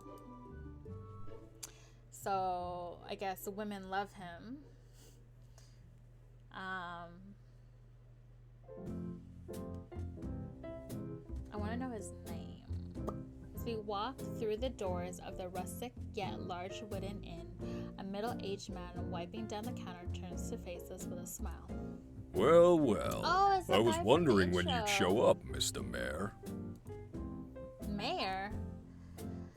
So, I guess women love him. his name. As we walk through the doors of the rustic yet large wooden inn, a middle-aged man wiping down the counter turns to face us with a smile. Well, well. Oh, it's the I was guy from wondering the when you'd intro. show up, Mr. Mayor. Mayor?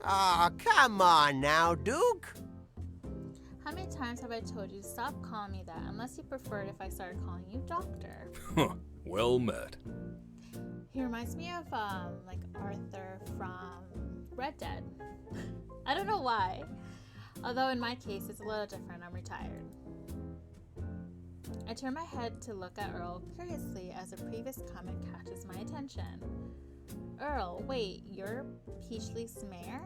Aw, come on now, Duke. How many times have I told you to stop calling me that, unless you preferred if I started calling you Doctor? Huh, well met. He reminds me of, like Arthur from Red Dead. I don't know why. Although in my case, it's a little different. I'm retired. I turn my head to look at Earl curiously as a previous comment catches my attention. Earl, wait, you're Peachleaf's mayor?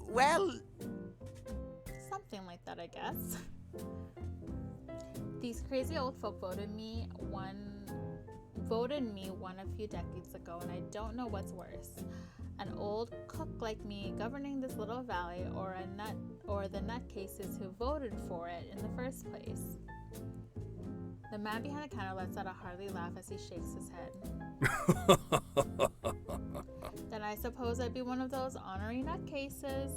Well, Something like that, I guess. These crazy old folk voted me one a few decades ago, and I don't know what's worse. An old cook like me governing this little valley, or the nutcases who voted for it in the first place. The man behind the counter lets out a hearty laugh as he shakes his head. Then I suppose I'd be one of those honorary nutcases.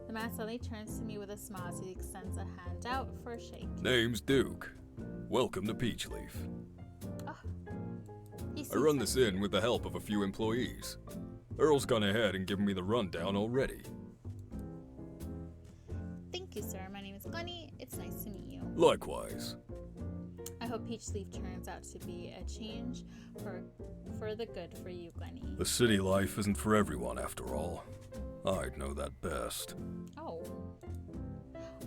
The man suddenly turns to me with a smile as he extends a hand out for a shake. Name's Duke. Welcome to Peachleaf. He I sees run me. this inn with the help of a few employees. Earl's gone ahead and given me the rundown already. Thank you, sir. My name is Glenny. It's nice to meet you. Likewise. I hope Peachleaf turns out to be a change for the good for you, Glenny. The city life isn't for everyone, after all. I'd know that best.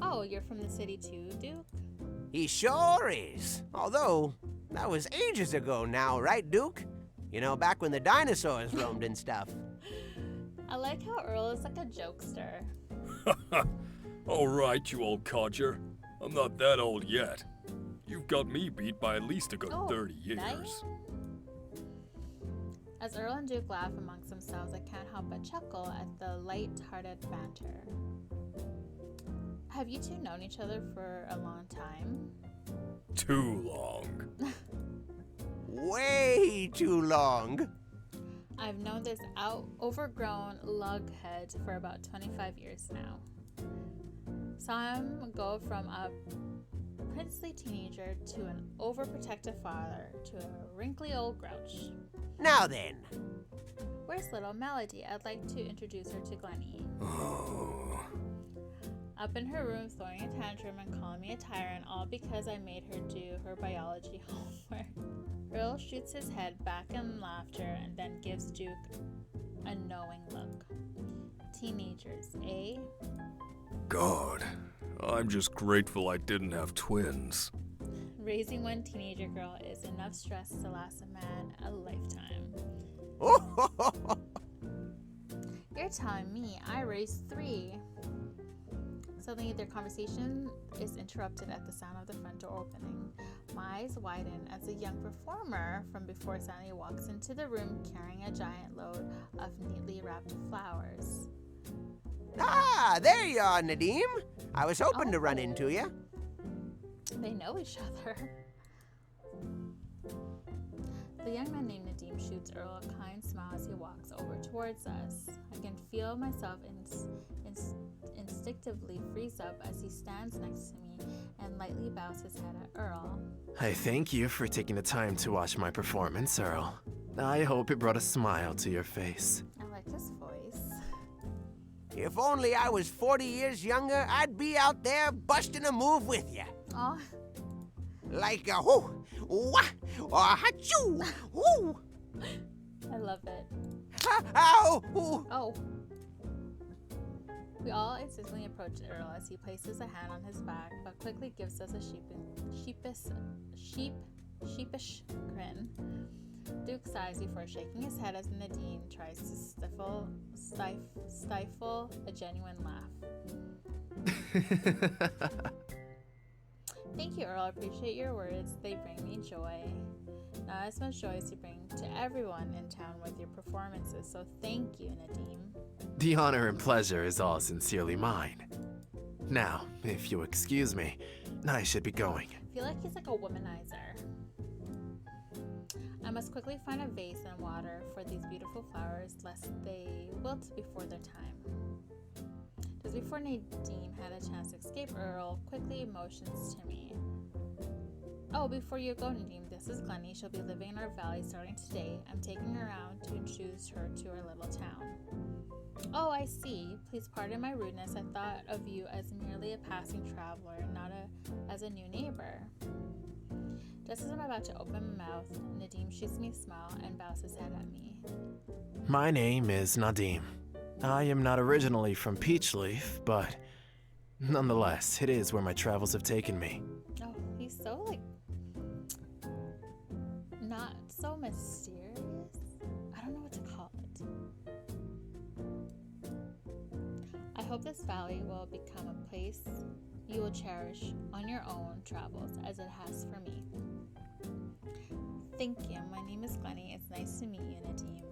Oh, you're from the city too, Duke? he sure is. Although, that was ages ago now, right, Duke? You know, back when the dinosaurs roamed and stuff. I like how Earl is like a jokester. All right, you old codger. I'm not that old yet. You've got me beat by at least a good 30 years. Nice. As Earl and Duke laugh amongst themselves, I can't help but chuckle at the light-hearted banter. Have you two known each other for a long time? Too long. Way too long. I've known this overgrown lughead for about 25 years now. Saw him go from a princely teenager to an overprotective father to a wrinkly old grouch. Now then. Where's little Melody? I'd like to introduce her to Glenny. Oh. Up in her room throwing a tantrum and calling me a tyrant, all because I made her do her biology homework. Earl shoots his head back in laughter and then gives Duke a knowing look. Teenagers, eh? God, I'm just grateful I didn't have twins. Raising one teenager girl is enough stress to last a man a lifetime. You're telling me I raised 3. Suddenly, their conversation is interrupted at the sound of the front door opening. My eyes widen as a young performer from before Sally walks into the room carrying a giant load of neatly wrapped flowers. Ah, there you are, Nadim. I was hoping to run into you. They know each other. The young man named Nadim shoots Earl a kind smile as he walks over towards us. I can feel myself instinctively freeze up as he stands next to me and lightly bows his head at Earl. I thank you for taking the time to watch my performance, Earl. I hope it brought a smile to your face. I like his voice. If only I was 40 years younger, I'd be out there busting a move with you. Oh, Like a whoo, wah, or ha-choo, whoo, I love it. ow, ooh. Oh. We all instantly approach Earl as he places a hand on his back, but quickly gives us a sheepish grin. Duke sighs before shaking his head as Nadine tries to stifle a genuine laugh. Thank you, Earl. I appreciate your words. They bring me joy. Not as much joy as you bring to everyone in town with your performances, so thank you, Nadim. The honor and pleasure is all sincerely mine. Now, if you'll excuse me, I should be going. I feel like he's like a womanizer. I must quickly find a vase and water for these beautiful flowers, lest they wilt before their time. Just before Nadine had a chance to escape, Earl quickly motions to me. Oh, before you go, Nadine, this is Glenny. She'll be living in our valley starting today. I'm taking her around to introduce her to our little town. Oh, I see. Please pardon my rudeness. I thought of you as merely a passing traveler, not as a new neighbor. Just as I'm about to open my mouth, Nadim shoots me a smile and bows his head at me. My name is Nadim. I am not originally from Peachleaf, but nonetheless, it is where my travels have taken me. Oh, he's so, not so mysterious. I don't know what to call it. I hope this valley will become a place you will cherish on your own travels as it has for me. Thank you. My name is Glenny. It's nice to meet you, Nadim.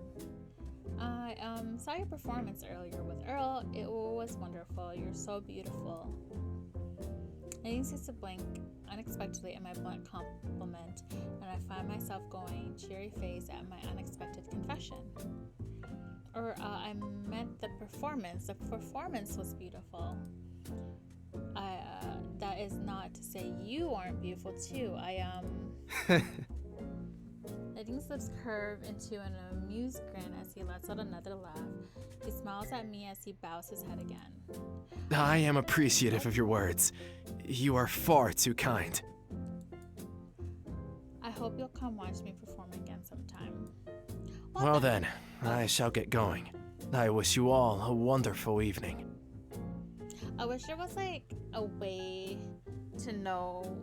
I saw your performance earlier with Earl. It was wonderful. You're so beautiful. Nadim seems to blink unexpectedly at my blunt compliment, and I find myself going cheery face at my unexpected confession. I meant the performance. The performance was beautiful. That is not to say you aren't beautiful too. Nadim's lips curve into an amused grin as he lets out another laugh. He smiles at me as he bows his head again. I am appreciative of your words. You are far too kind. I hope you'll come watch me perform again sometime. Well then, I shall get going. I wish you all a wonderful evening. I wish there was a way to know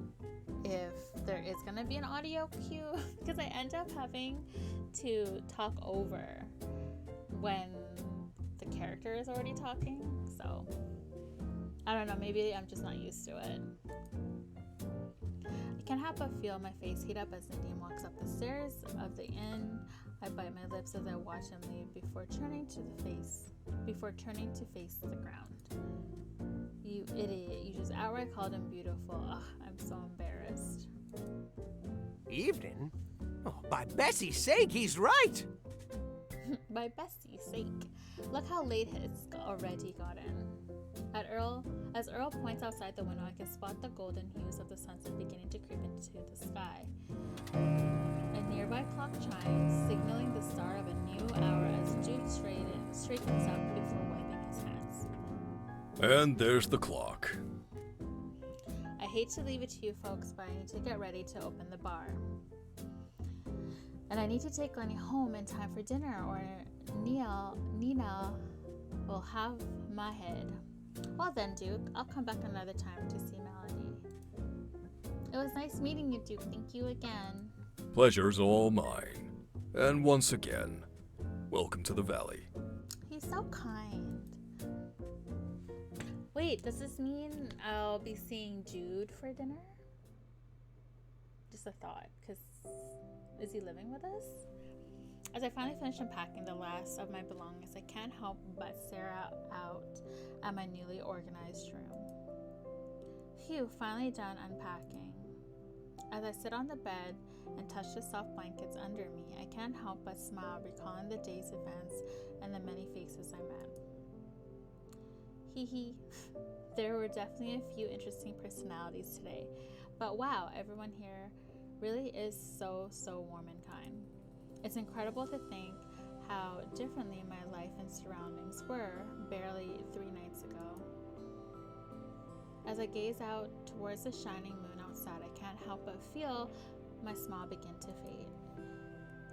if there is gonna be an audio cue, because I end up having to talk over when the character is already talking, so I don't know, maybe I'm just not used to it. I can't help but feel my face heat up as Nadim walks up the stairs of the inn. I bite my lips as I watch him leave before turning to face the ground. You idiot, you just outright called him beautiful. Ugh, I'm so embarrassed. Evening? Oh, by Bessie's sake, he's right! By Bessie's sake. Look how late it's already gotten. As Earl points outside the window, I can spot the golden hues of the sunset beginning to creep into the sky. A nearby clock chimes, signaling the start of a new hour as Jude straightens up before wiping his hands. And there's the clock. I hate to leave it to you folks, but I need to get ready to open the bar. And I need to take Glenny home in time for dinner, or Nina will have my head. Well then, Duke, I'll come back another time to see Melody. It was nice meeting you, Duke. Thank you again. Pleasure's all mine. And once again, welcome to the valley. He's so kind. Wait, does this mean I'll be seeing Jude for dinner? Just a thought, because is he living with us? As I finally finish unpacking the last of my belongings, I can't help but stare out at my newly organized room. Phew, finally done unpacking. As I sit on the bed and touch the soft blankets under me, I can't help but smile, recalling the day's events and the many faces I met. Hee. There were definitely a few interesting personalities today, but wow, everyone here really is so warm and kind. It's incredible to think how differently my life and surroundings were barely 3 nights ago. As I gaze out towards the shining moon outside, I can't help but feel my smile begin to fade.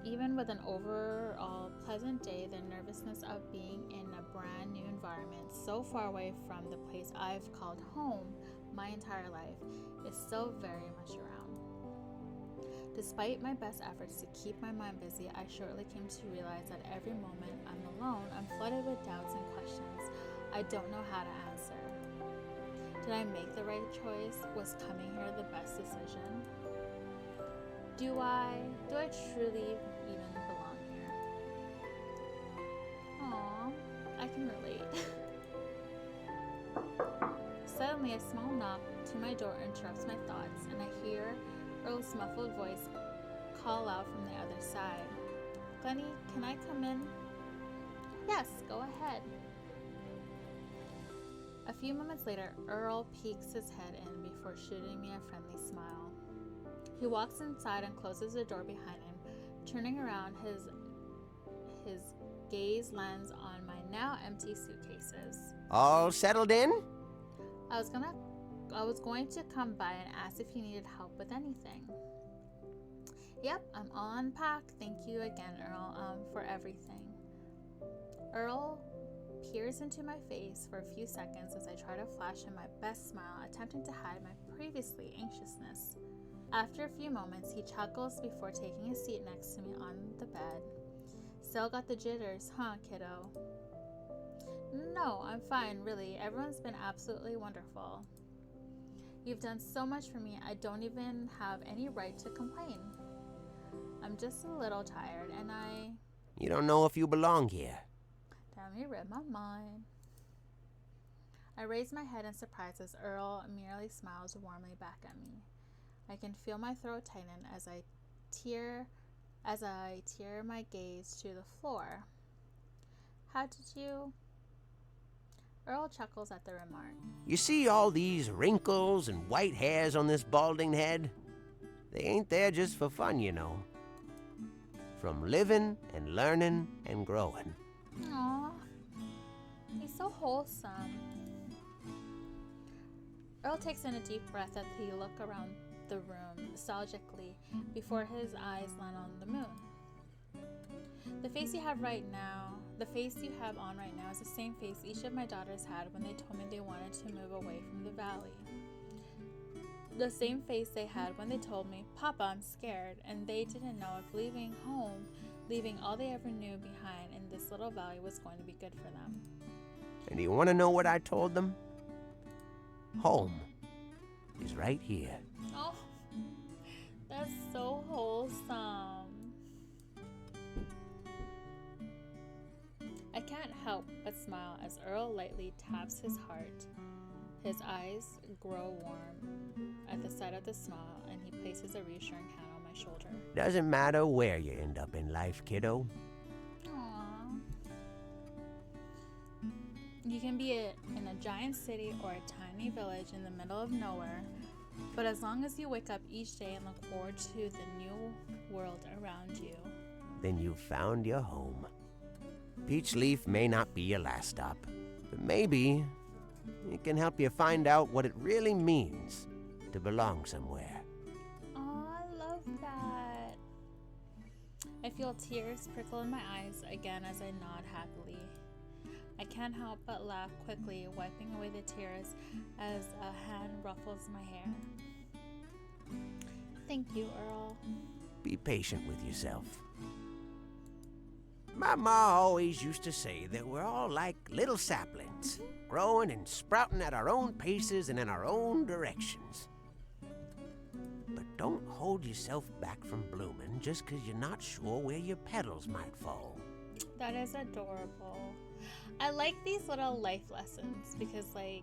Even with an overall pleasant day, the nervousness of being in a brand new environment so far away from the place I've called home my entire life is still very much around. Despite my best efforts to keep my mind busy, I shortly came to realize that every moment I'm alone, I'm flooded with doubts and questions I don't know how to answer. Did I make the right choice? Was coming here the best decision? Do I truly even belong here? Aww, I can relate. Suddenly, a small knock to my door interrupts my thoughts, and I hear Earl's muffled voice call out from the other side. Glenny, can I come in? Yes, go ahead. A few moments later, Earl peeks his head in before shooting me a friendly smile. He walks inside and closes the door behind him, turning around. His gaze lands on my now empty suitcases. All settled in? I was going to come by and ask if you needed help with anything. Yep, I'm all unpacked. Thank you again, Earl, for everything. Earl peers into my face for a few seconds as I try to flash him my best smile, attempting to hide my previously anxiousness. After a few moments, he chuckles before taking a seat next to me on the bed. Still got the jitters, huh, kiddo? No, I'm fine, really. Everyone's been absolutely wonderful. You've done so much for me, I don't even have any right to complain. I'm just a little tired, and You don't know if you belong here. Damn, you read my mind. I raise my head in surprise as Earl merely smiles warmly back at me. I can feel my throat tighten as I tear my gaze to the floor. How did you? Earl chuckles at the remark. You see all these wrinkles and white hairs on this balding head? They ain't there just for fun, you know. From living and learning and growing. Aww, he's so wholesome. Earl takes in a deep breath as he looks around the room nostalgically before his eyes land on the moon. The face you have on right now is the same face each of my daughters had when they told me they wanted to move away from the valley. The same face they had when they told me, Papa, I'm scared, and they didn't know if leaving home, leaving all they ever knew behind in this little valley was going to be good for them. And do you want to know what I told them? Home is right here. Oh, that's so wholesome. I can't help but smile as Earl lightly taps his heart. His eyes grow warm at the sight of the smile, and he places a reassuring hand on my shoulder. Doesn't matter where you end up in life, kiddo. Aww. You can be in a giant city or a tiny village in the middle of nowhere, but as long as you wake up each day and look forward to the new world around you, then you've found your home. Peachleaf may not be your last stop, but maybe it can help you find out what it really means to belong somewhere. Oh, I love that. I feel tears prickle in my eyes again as I nod happily. I can't help but laugh quickly, wiping away the tears as a hand ruffles my hair. Thank you, Earl. Be patient with yourself. My ma always used to say that we're all like little saplings, growing and sprouting at our own paces and in our own directions. But don't hold yourself back from blooming just because you're not sure where your petals might fall. That is adorable. I like these little life lessons because, it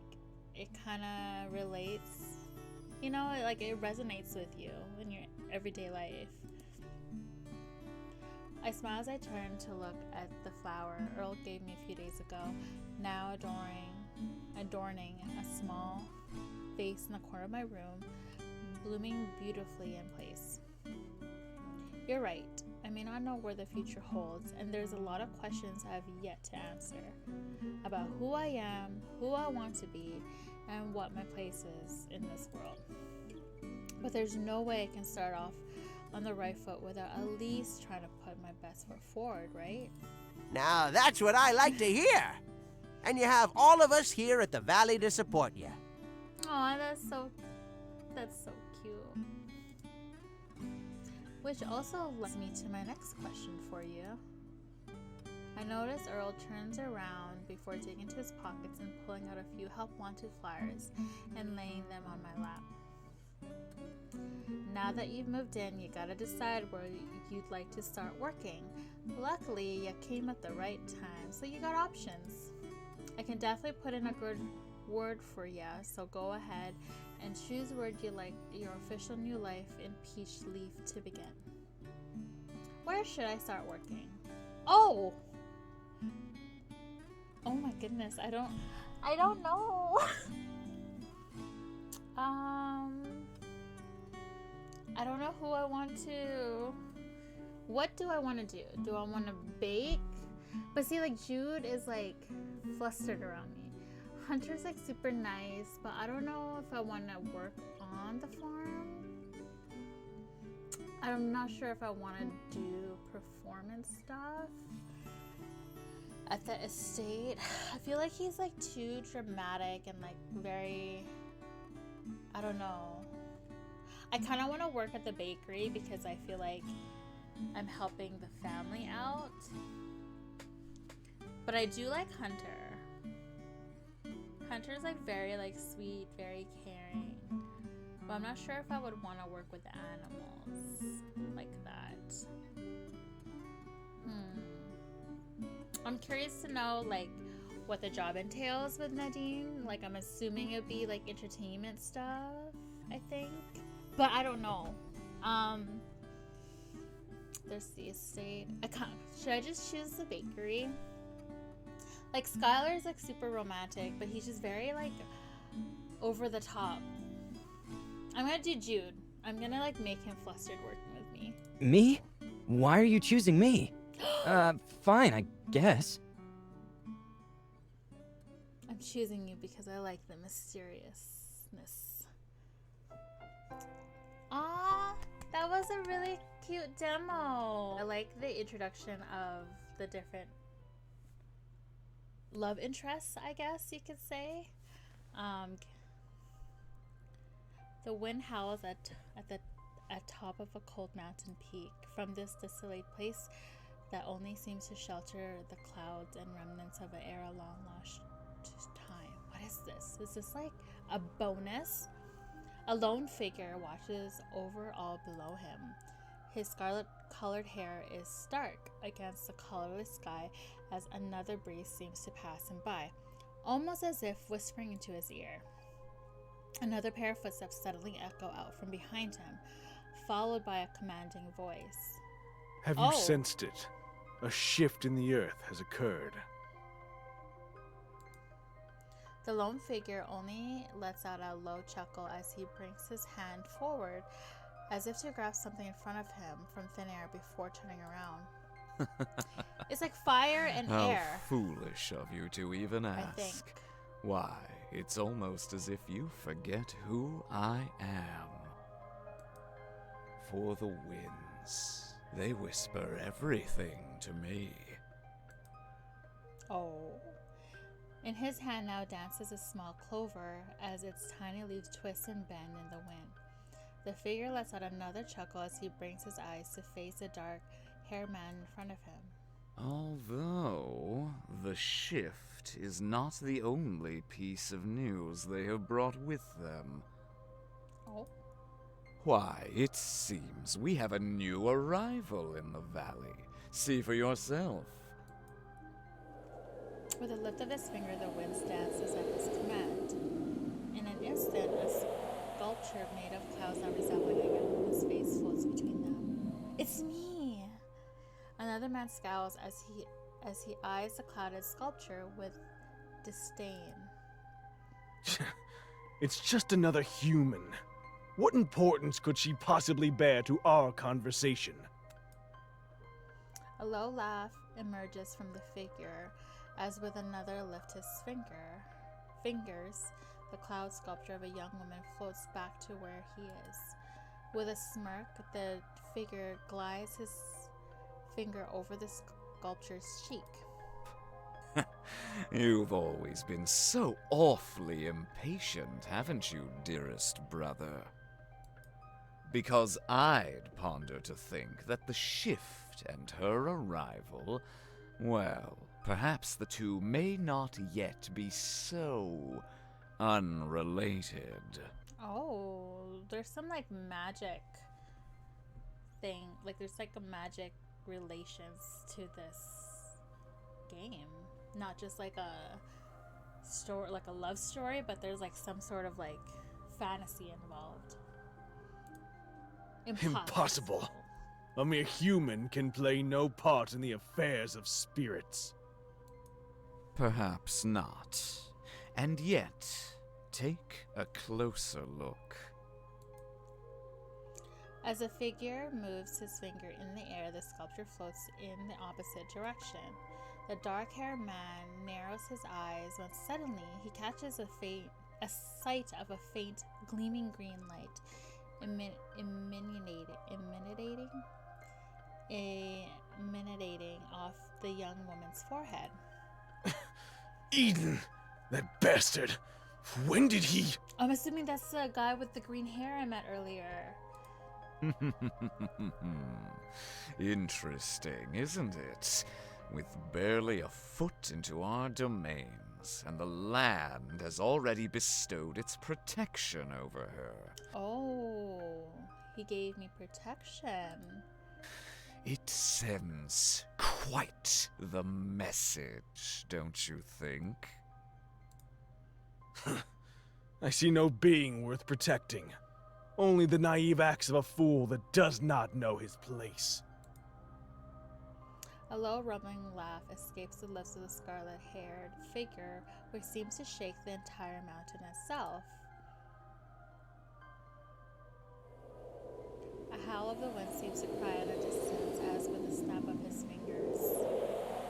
kind of relates, it resonates with you in your everyday life. I smile as I turn to look at the flower Earl gave me a few days ago, now adorning a small vase in the corner of my room, blooming beautifully in place. You're right. I may not know where the future holds, and there's a lot of questions I have yet to answer about who I am, who I want to be, and what my place is in this world. But there's no way I can start off on the right foot without at least trying to put my best foot forward, right? Now that's what I like to hear. And you have all of us here at the Valley to support you. Aw, that's so cute. Which also leads me to my next question for you. I notice Earl turns around before digging into his pockets and pulling out a few help-wanted flyers and laying them on my lap. Now that you've moved in, you gotta decide where you'd like to start working. Luckily, you came at the right time, so you got options. I can definitely put in a good word for you, so go ahead and choose where you'd like your official new life in Peachleaf to begin. Where should I start working? Oh! Oh my goodness, I don't know. I don't know who I want to. What do I want to do? Do I want to bake? But see, like, Jude is like flustered around me. Hunter's like super nice, but I don't know if I want to work on the farm. I'm not sure if I want to do performance stuff at the estate. I feel like he's like too dramatic and like very, I don't know. I kind of want to work at the bakery because I feel like I'm helping the family out. But I do like Hunter. Hunter's like very like sweet, very caring. But I'm not sure if I would want to work with animals like that. I'm curious to know like what the job entails with Nadine. Like I'm assuming it'd be like entertainment stuff, I think. But I don't know. There's the estate. Should I just choose the bakery? Like Skylar's like super romantic, but he's just very like over the top. I'm gonna do Jude. I'm gonna like make him flustered working with me. Me? Why are you choosing me? Fine, I guess. I'm choosing you because I like the mysteriousness. Ah, that was a really cute demo. I like the introduction of the different love interests, I guess you could say. The wind howls at top of a cold mountain peak. From this desolate place that only seems to shelter the clouds and remnants of an era long lost time. What is this? Is this like a bonus? A lone figure watches over all below him. His scarlet-colored hair is stark against the colorless sky as another breeze seems to pass him by, almost as if whispering into his ear. Another pair of footsteps suddenly echo out from behind him, followed by a commanding voice. Have you sensed it? A shift in the earth has occurred. The lone figure only lets out a low chuckle as he brings his hand forward as if to grab something in front of him from thin air before turning around. It's like fire and air. How foolish of you to even ask. I think. Why, it's almost as if you forget who I am. For the winds, they whisper everything to me. Oh. In his hand now dances a small clover as its tiny leaves twist and bend in the wind. The figure lets out another chuckle as he brings his eyes to face a dark-haired man in front of him. Although, the shift is not the only piece of news they have brought with them. Oh? Why, it seems we have a new arrival in the valley. See for yourself. With a lift of his finger, the wind dances at his command. In an instant, a sculpture made of clouds not resembling a young woman's face floats between them. It's me! Another man scowls as he eyes the clouded sculpture with disdain. It's just another human. What importance could she possibly bear to our conversation? A low laugh emerges from the figure as with another lift his fingers, the cloud sculpture of a young woman floats back to where he is. With a smirk, the figure glides his finger over the sculpture's cheek. You've always been so awfully impatient, haven't you, dearest brother? Because I'd ponder to think that the shift and her arrival, well, perhaps the two may not yet be so unrelated. Oh, there's some like magic thing. Like there's like a magic relations to this game. Not just like a story, like a love story, but there's like some sort of like fantasy involved. Impossible. A mere human can play no part in the affairs of spirits. Perhaps not. And yet, take a closer look. As a figure moves his finger in the air, the sculpture floats in the opposite direction. The dark-haired man narrows his eyes when suddenly he catches a sight of a faint, gleaming green light emanating off the young woman's forehead. Eden! That bastard! When did he... I'm assuming that's the guy with the green hair I met earlier. Interesting, isn't it? With barely a foot into our domains, and the land has already bestowed its protection over her. Oh, he gave me protection. It sends quite the message, don't you think? I see no being worth protecting. Only the naive acts of a fool that does not know his place. A low rumbling laugh escapes the lips of the scarlet-haired figure, which seems to shake the entire mountain itself. A howl of the wind seems to cry at a distance as with a snap of his fingers.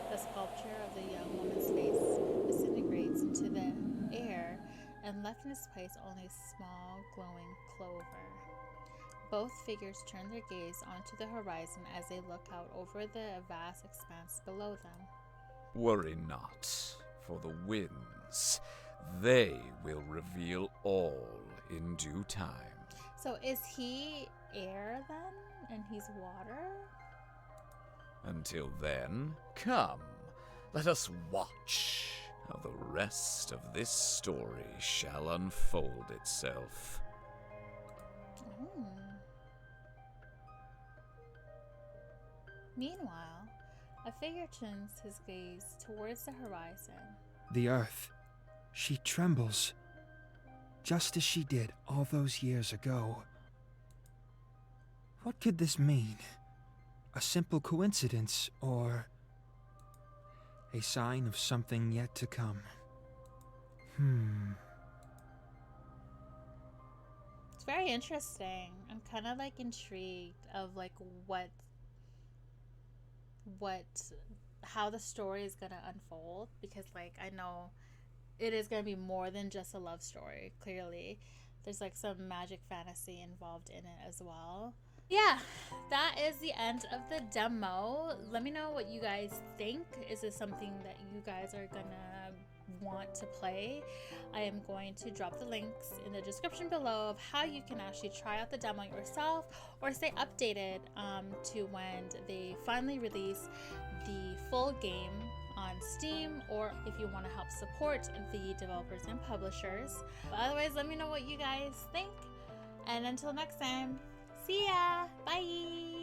The sculpture of the young woman's face disintegrates into the air, and left in its place only a small, glowing clover. Both figures turn their gaze onto the horizon as they look out over the vast expanse below them. Worry not, for the winds. They will reveal all in due time. So is he air then? And he's water? Until then, come, let us watch how the rest of this story shall unfold itself. Meanwhile, a figure turns his gaze towards the horizon. The earth, she trembles, just as she did all those years ago. What could this mean? A simple coincidence, or a sign of something yet to come? It's very interesting. I'm kind of like intrigued of like how the story is gonna unfold, because like I know it is gonna be more than just a love story. Clearly there's like some magic fantasy involved in it as well. Yeah, that is the end of the demo. Let me know what you guys think. Is this something that you guys are gonna want to play? I am going to drop the links in the description below of how you can actually try out the demo yourself or stay updated to when they finally release the full game on Steam, or if you want to help support the developers and publishers. But otherwise, let me know what you guys think, and until next time, see ya! Bye!